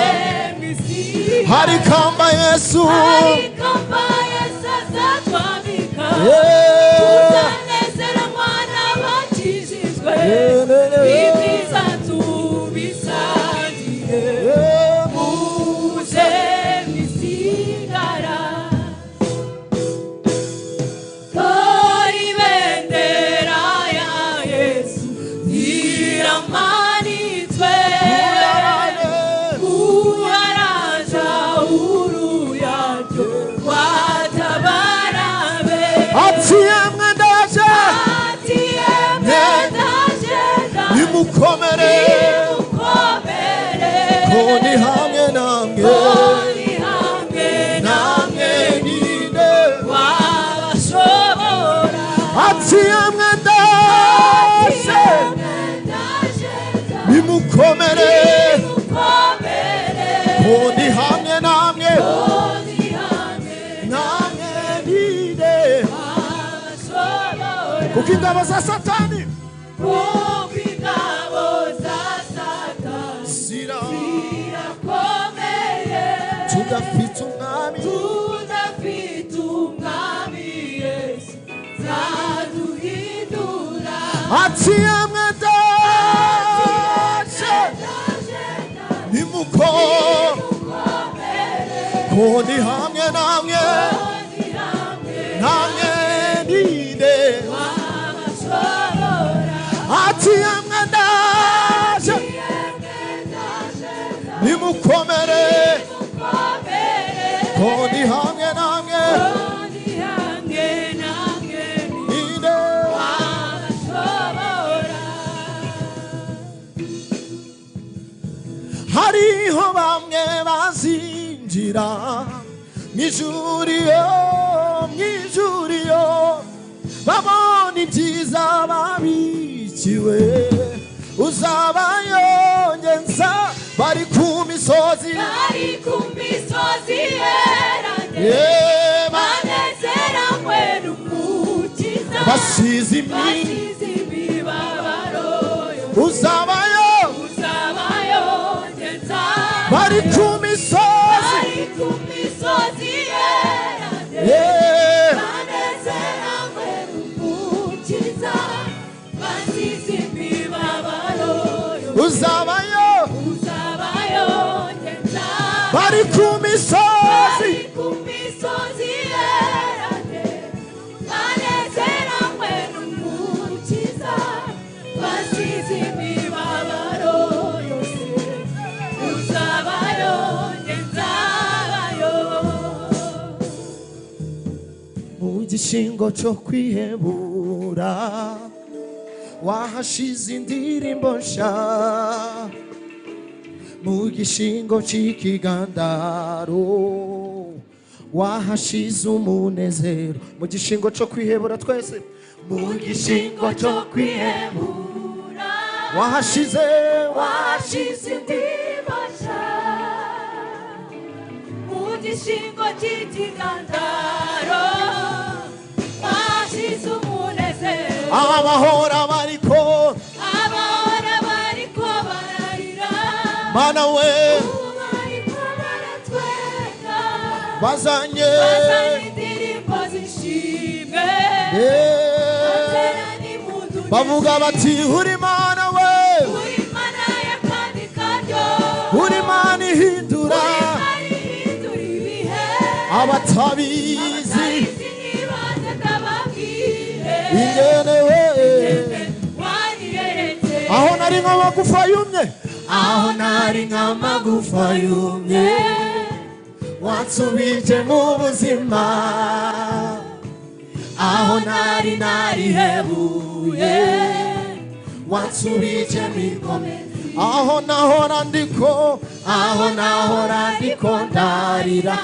hari kamba Yesu nimukomere koni hamwe namwe ninde wabashobora ati yamwe ndaje nimukomere koni hamwe namwe ninde wabashobora kuko ingabo za Satani tudafite umwami Yesu zaduhindura ati yamwe ndaje nimukomere koni hamwe namwe ninde ati yamwe ndaje nimukomere koni hamwe namwe ninde hariho bamwe bazinjira mw'ijuriyo babona ibyiza babikiwe uzabayongenza bari ku misozi banezeranywe n'umukiza basize imibabaro uzabayongenza bari ku misozi banezeranywe n'umukiza basize imibabaro uzabayongenza bari ku misozi banezeranywe n'umukiza basize imibabaro yose uzabayongenzayo mu gishingo cyo kwihebura wahashize indirimbo nsha mu gishingo cy'ikigandaro wahashize umunezero mu gishingo cyo kwihebura twese mu gishingo cyo kwihebura wahashize indirimbo nsha mu gishingo cy'ikigandaro wahashize umunezero abahora bariko bararira mana we bariko baratwenga bazanye indirimbo zishimwe bavuga bati uri mana we uri mana y'akandi karyo uri mana ihindura Imana ihindura ibihe abatabizi ntibaze ndababwire ingenewe wanyeretse aho nari nk'amagufa yumye aho nari nk'amagufa yumye wansubije mu buzima aho nari narihebuye wansubije mu bikomezi aho nahora ndiko ndarira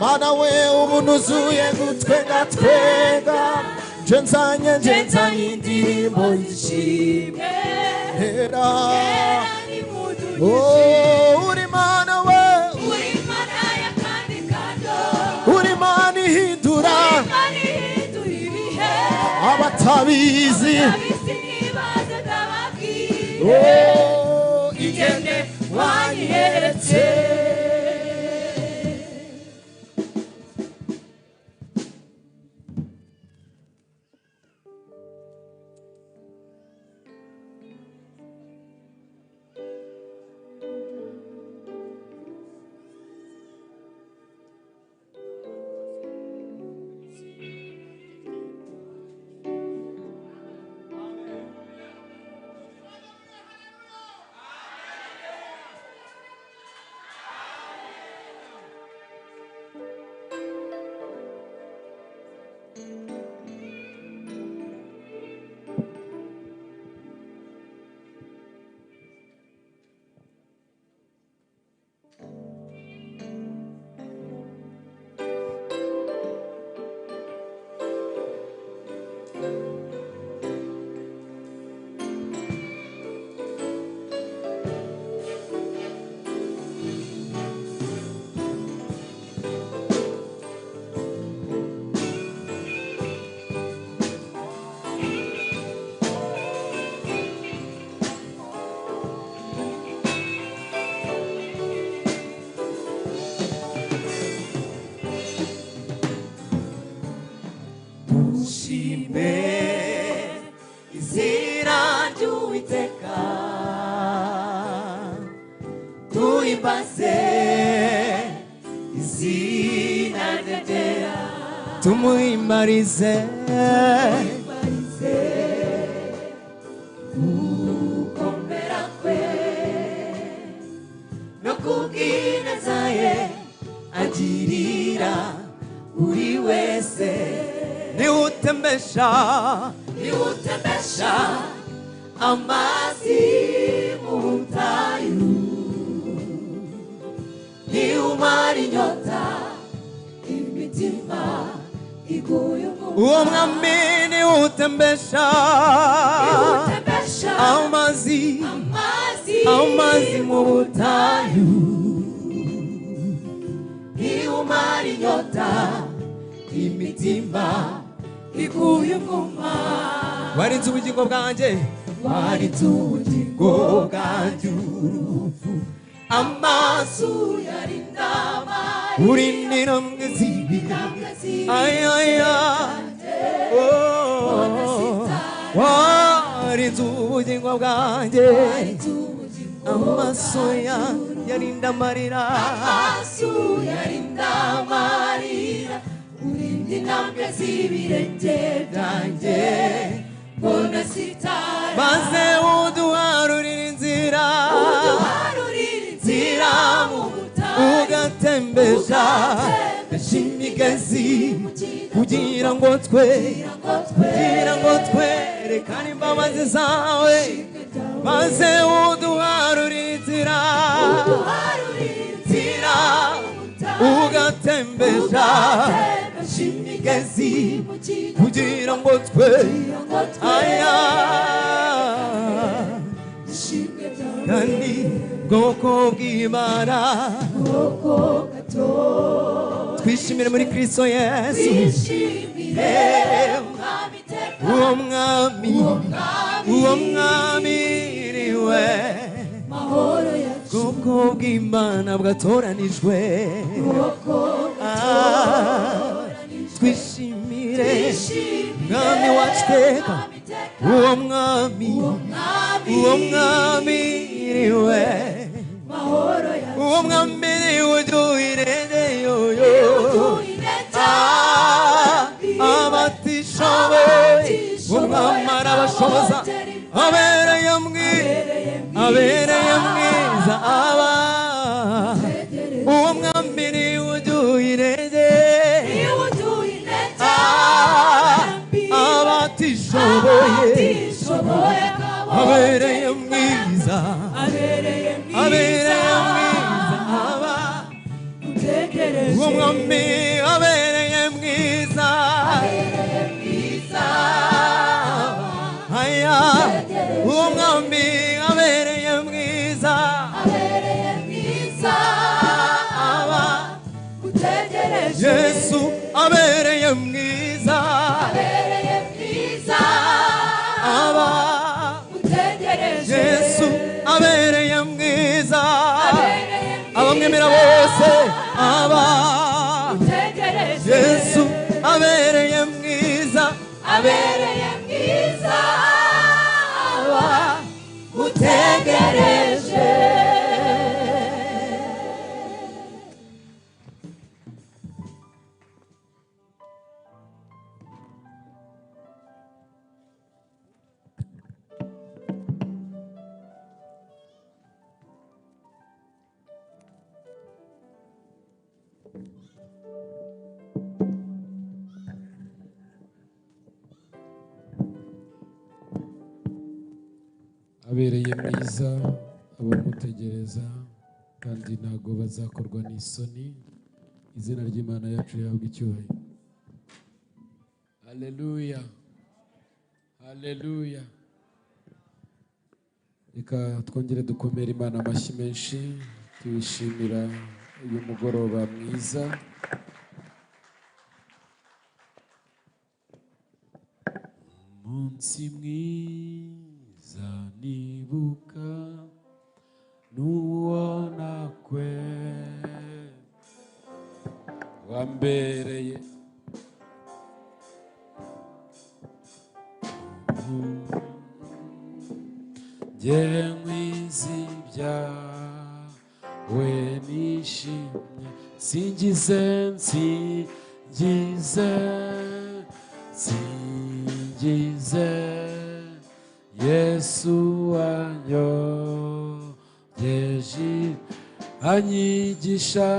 mana we ubu nuzuye gutwenga twenga nje nzanye indirimbo ishimwe hera ni mudu oh uri mana we uri mana ya kandi kando uri mana ihindura Imana ihindura ibihe abatabizi abisi ntibaze ndababwire oh igende wanyeretse izina ry'Uwiteka tuhimbaze izina rye ryera tumuhimarize gukomera kwe no kubw'ineza ye agirira buri wese niwutembesha niwutembesha amazi mu butayu niwumara inyota imitima iguye uwo mwami niwutembesha niwutembesha amazi mu butayu niwumara inyota imitima iguye umwuma warinze ubugingo bwanjye warinze ubugingo bwanjye urupfu amaso yarinda amari urindira mwizibiga ayaya warinze ubugingo bwanjye amaso yarinda amarira amaso yarinda amarira urinda intambwe z'ibirenge byanjye mbona sitara maze uduharurira inzira mu butayu ugatembesha imigezi kugira ngo twerekane imbabazi zawe maze uduharurira inzira ugatembesha imigezi kugira ngo aya kandi bwoko bw'Imana twishimire muri Kristo Yesu uwo mwami niwe bwoko bw'Imana bwatoranijwe twishimire mwami wacu teka uwo mwami niwe uwo mwambere uduhirere yoyo abatishoboye umwamara bashoboza abereye mwiza aba uwo mwambere uduhirere abatishoboye abereye mwiza aba uwo mwami abereye mwiza aya uwo mwami abereye mwiza aba Yesu abereye mwiza aba Yesu abereye mwiza abamwemera bose aba Yesu abereye mwiza aba utegereje abereye mwiza abamutegereza kandi ntago bazakorwa n'isoni. Izina ry'Imana yacu rihabwa icyubahiro. Haleluya, haleluya. Reka twongere dukomere Imana amashyi menshi tuyishimira uyu mugoroba mwiza. Umunsi mwiza nibuka nuwona kwe wambereye njye nkwizibya we nishimye singize Yesu wanyogeje anyigisha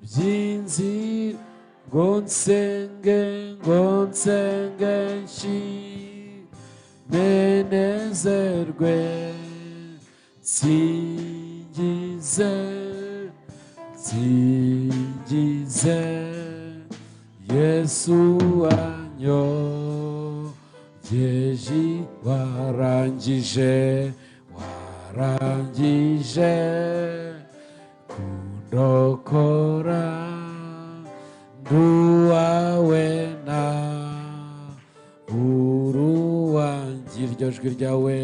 by'inzira ngo nsenge menezerwe singize Yesu wanyogeje warangije kundokora nduwawe na uruwanjye iryo jwi ryawe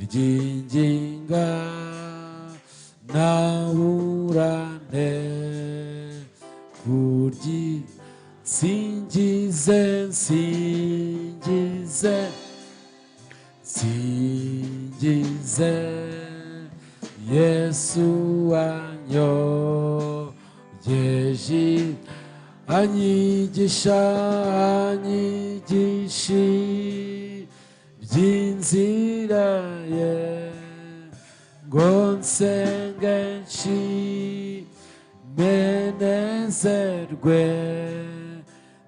ryinginga naburane kuryi singize Yesu wanyogeje anyigisha by'inzira ye ngo nsenge menezerwe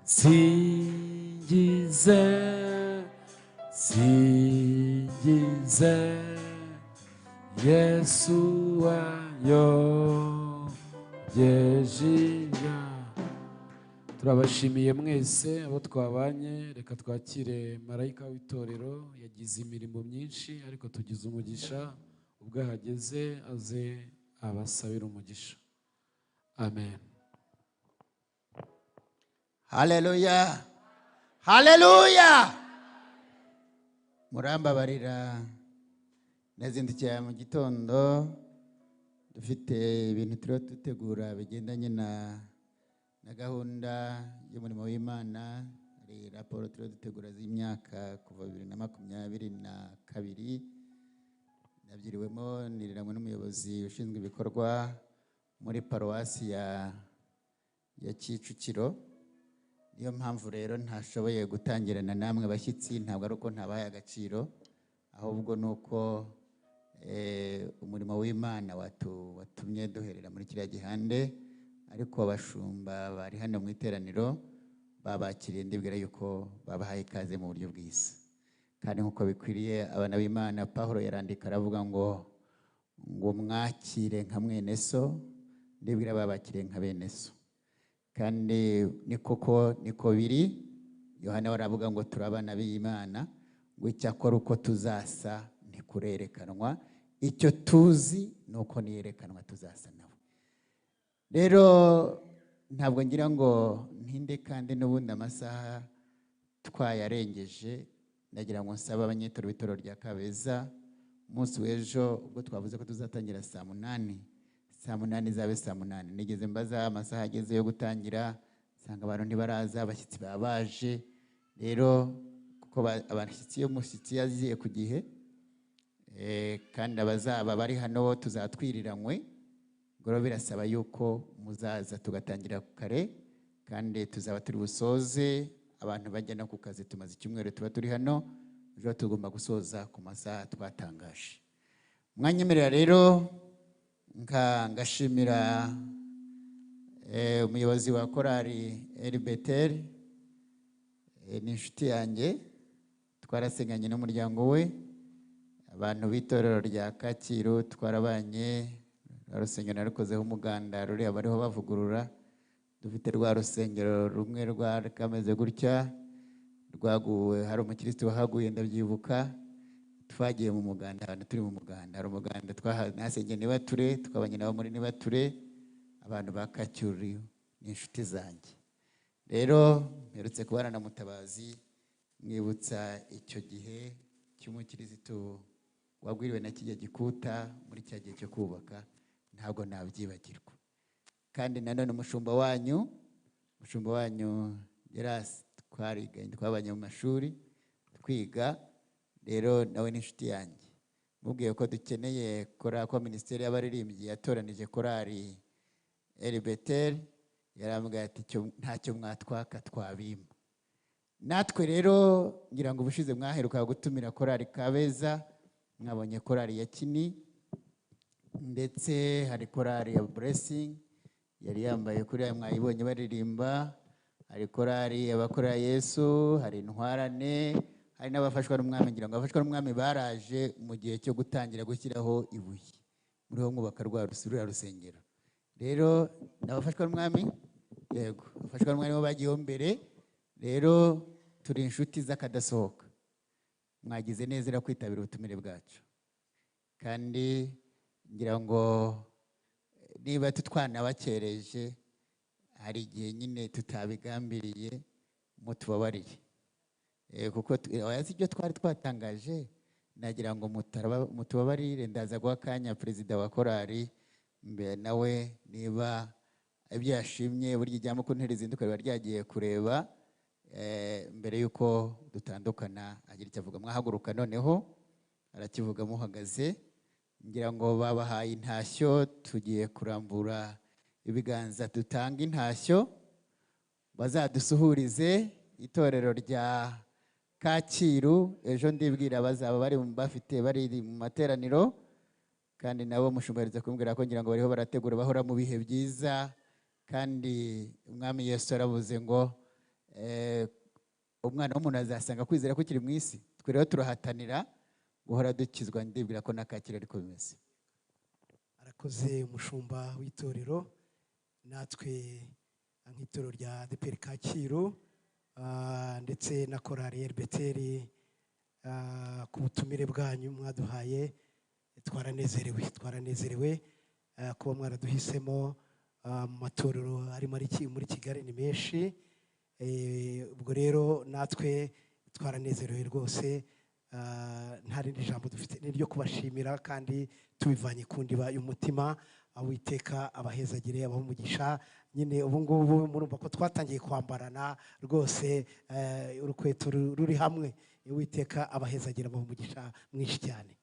singize Yesu wanyogeje. Turabashimiye mwese abo twabanye. Reka twakire marayika w'itorero. Yagize imirimo myinshi ariko tugize umugisha ubwo ahageze aze abasabira umugisha. Amen. Haleluya, haleluya. Murambabarira nazindukiye mu gitondo dufite ibintu turiho dutegura bigendanye na gahunda y'umurimo w'Imana. hari raporo turiho dutegura z'imyaka kuva 2022 nabyiriwemo niriranwe n'umuyobozi ushinzwe ibikorwa muri paruwasi ya Kicukiro. Niyo mpamvu rero ntashoboye gutangirana namwe bashyitsi, ntabwo ari uko ntabaye agaciro, ahubwo nuko umurimo w'Imana watumye duherera muri kiriya gihande, ariko abashumba bari hano mu iteraniro babakiriye, ndibwira yuko babahaye ikaze mu buryo bwiza kandi nkuko bikwiriye abana b'Imana. Pawulo yarandika aravuga ngo mwakire nka mwene so, ndibwira babakiriye nka bene so, kandi ni koko niko biri. Yohana aravuga ngo turabana b'Imana, ngo icyakora uko tuzasa ntikurerekanwa, icyo tuzi nuko niyerekanwa tuzasa nawe. Rero ntabwo ngira ngo ntinde, kandi n'ubundi amasaha twayarengeje. Ndagira ngo nsaba abanyetoro b'itoro rya Kabeza, umunsi w'ejo ubwo twavuze ko tuzatangira saa munani zabe saa munani. Nigeze mbaza amasaha ageze yo gutangira, nsanga abantu ntibaraza, abashyitsi babaje. Rero kuko abashyitsi iyo umushyitsi yaziye ku gihe, kandi abazaba bari hano tuzatwiriranywe, ngo birasaba yuko muzaza tugatangira kare, kandi tuzaba turi busoze abantu bajya no ku kazi. Tumaze icyumweru tuba turi hano, ejo tugomba gusoza ku masaha twatangaje. Mwanyemerera rero ngashimira umuyobozi wa korali RBTL, ni inshuti yanjye, twarasenganye n'umuryango we. Abantu b'itorero rya Kacyiru twarabanye, urusengero narukozeho umuganda ruriya bariho bavugurura. Dufite rwa rusengero rumwe rwakameze gutya, rwaguwe, hari umukristo wahaguye ndabyibuka. Twagiye mu muganda, abantu turi mu muganda, hari umuganda nasengeye Nibature, tukabanye nabo muri Nibature. Abantu ba Kacyiru ni inshuti zanjye. Rero mperutse kubana na Mutabazi, mwibutsa icyo gihe cy'umukristo wabwiriwe na kijya gikuta muri cya gihe cyo kubaka, ntabwo nabyibagirwa. Kandi nanone umushumba wanyu Gerasi, twabanye mu mashuri twiga. Rero nawe ni inshuti yanjye. Mubwiye ko dukeneye ko minisiteri y'abaririmbyi yatoranije korali RBTL, yarambwiye ati ntacyo mwatwaka twabima. Natwe rero ngira ngo ubushize mwaheruka gutumira korali Kabeza, mwabonye korali ya Kini, ndetse hari korali ya Blessing yari yambaye kuri mwayibonye baririmba. Hari korali abakorera Yesu, hari Intwarane, hari n'abafashwa n'umwami. Ngira ngo abafashwa n'umwami baraje mu gihe cyo gutangira gushyiraho ibuye muriho mwubaka rwa rusengero. Rero n'abafashwa n'umwami, yego abafashwa n'umwami bo bagiyeho mbere. Rero turi inshuti z'akadasohoka. Mwagize neza kwitabira ubutumire bwacu, kandi ngira ngo niba tutwanabakereje, hari igihe nyine tutabigambiriye, mutubabarire. Kuko ibyo twari twatangaje, nagira ngo mutubabarire. Ndaza guha akanya perezida wa korali mbere nawe, niba ibyo yashimye burya ijyamo ku ntera izinduka riba ryagiye kureba mbere yuko dutandukana, agira icyo avuga. Mwahaguruka noneho arakivuga muhagaze. Ngira ngo babahaye intashyo, tugiye kurambura ibiganza dutanga intashyo, bazadusuhurize itorero rya Kacyiru. Ejo ndibwira bazaba bari mu materaniro, kandi nabo mushumarize kumbwira ko ngira ngo bariho barategura, bahora mu bihe byiza. Kandi umwami Yesu aravuze ngo umwana w'umuntu azasanga kwizera kukiri mu isi. Twe rero turahatanira guhora dukizwa, ndibwira ko na Kacyiru ariko bimeze. Arakoze umushumba w'itorero. Natwe nk'itorero rya ADEPR Kacyiru ndetse na korali RBTL, ku butumire bwanyu mwaduhaye, twaranezerewe kuba mwaraduhisemo. Mu matorero ari muri Kigali ni menshi. Ubwo rero natwe twaranezerewe rwose. Nta rindi jambo dufite n'iryo kubashimira, kandi tubivanye ku ndiba y'umutima. Uwiteka abahezagire, abaha umugisha. nyine ubu ngubu murumva ko twatangiye kwambarana rwose urukweto ruri hamwe. Uwiteka abahezagira abaha umugisha mwinshi cyane.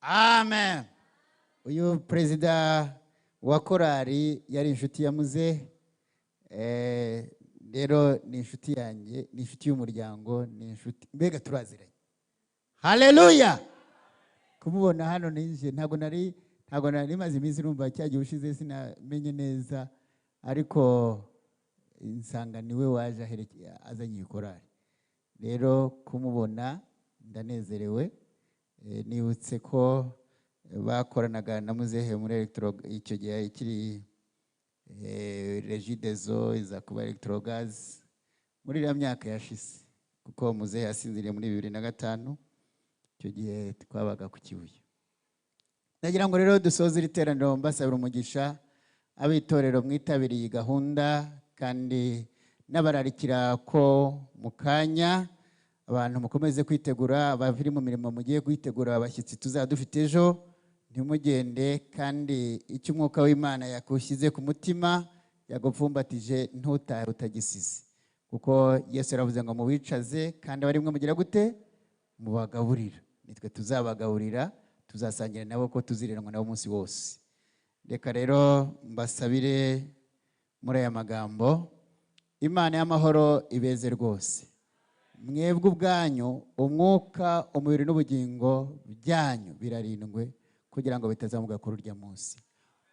Amen. Uyu perezida wa korali yari inshuti ya muzehe, rero ni inshuti yanjye, ni inshuti y'umuryango, ni inshuti mbega turaziranye. Haleluya. Kumubona hano ninje ntago nari maze iminsi numva cyagiye ushize sinamenye neza, ariko insanga niwe waje azanye iyi korali. Rero kumubona ndanezerewe. Nibutse ko bakoranaga na muzehe muri electro, icyo gihe ikiri Regideso iza kuba Electrogaz muri iriya myaka yashize, kuko muzehe yasinziriye muri 2005. Icyo gihe twabaga ku Kibuye. Nagira ngo rero dusoze iri teraniro mbasabira umugisha abitorero mwitabiriye gahunda, kandi nabararikira ko mukanya abantu mukomeze kwitegura, abaviri mu mirimo mugiye kwitegura, abashyitsi tuzadufite ejo. Ntimugende, kandi icyo umwuka w'Imana yakushyize ku mutima yagupfumbatije ntutahe utagisize, kuko Yesu yaravuze ngo mubicaze kandi bari mwe mugira gute, mubagaburira. Nitwe tuzabagaburira, tuzasangira nabo ko tuziriranywa nabo umunsi wose. Reka rero mbasabire muri aya magambo. Imana y'amahoro ibeze rwose. Mwebwe ubwanyu, umwuka, umubiri n'ubugingo byanyu birarindwe, kugira ngo bitazamuka kuri urya munsi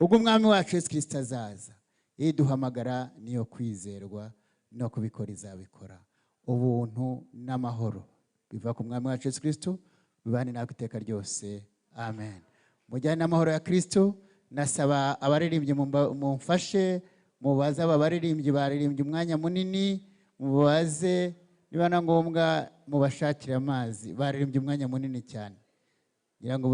ubwo umwami wacu Yesu Kristo azaza. Iduhamagara niyo kwizerwa, no kubikora izabikora. Ubuntu n'amahoro biva ku mwami wacu Yesu Kristo bibane natwe iteka ryose. Amen. Mujyane n'amahoro ya Kristo. Nasaba abaririmbyi mumfashe, mubaze aba baririmbyi baririmbye umwanya munini, mubaze niba na ngombwa mubashakire amazi, baririmbye umwanya munini cyane. Ngira ngo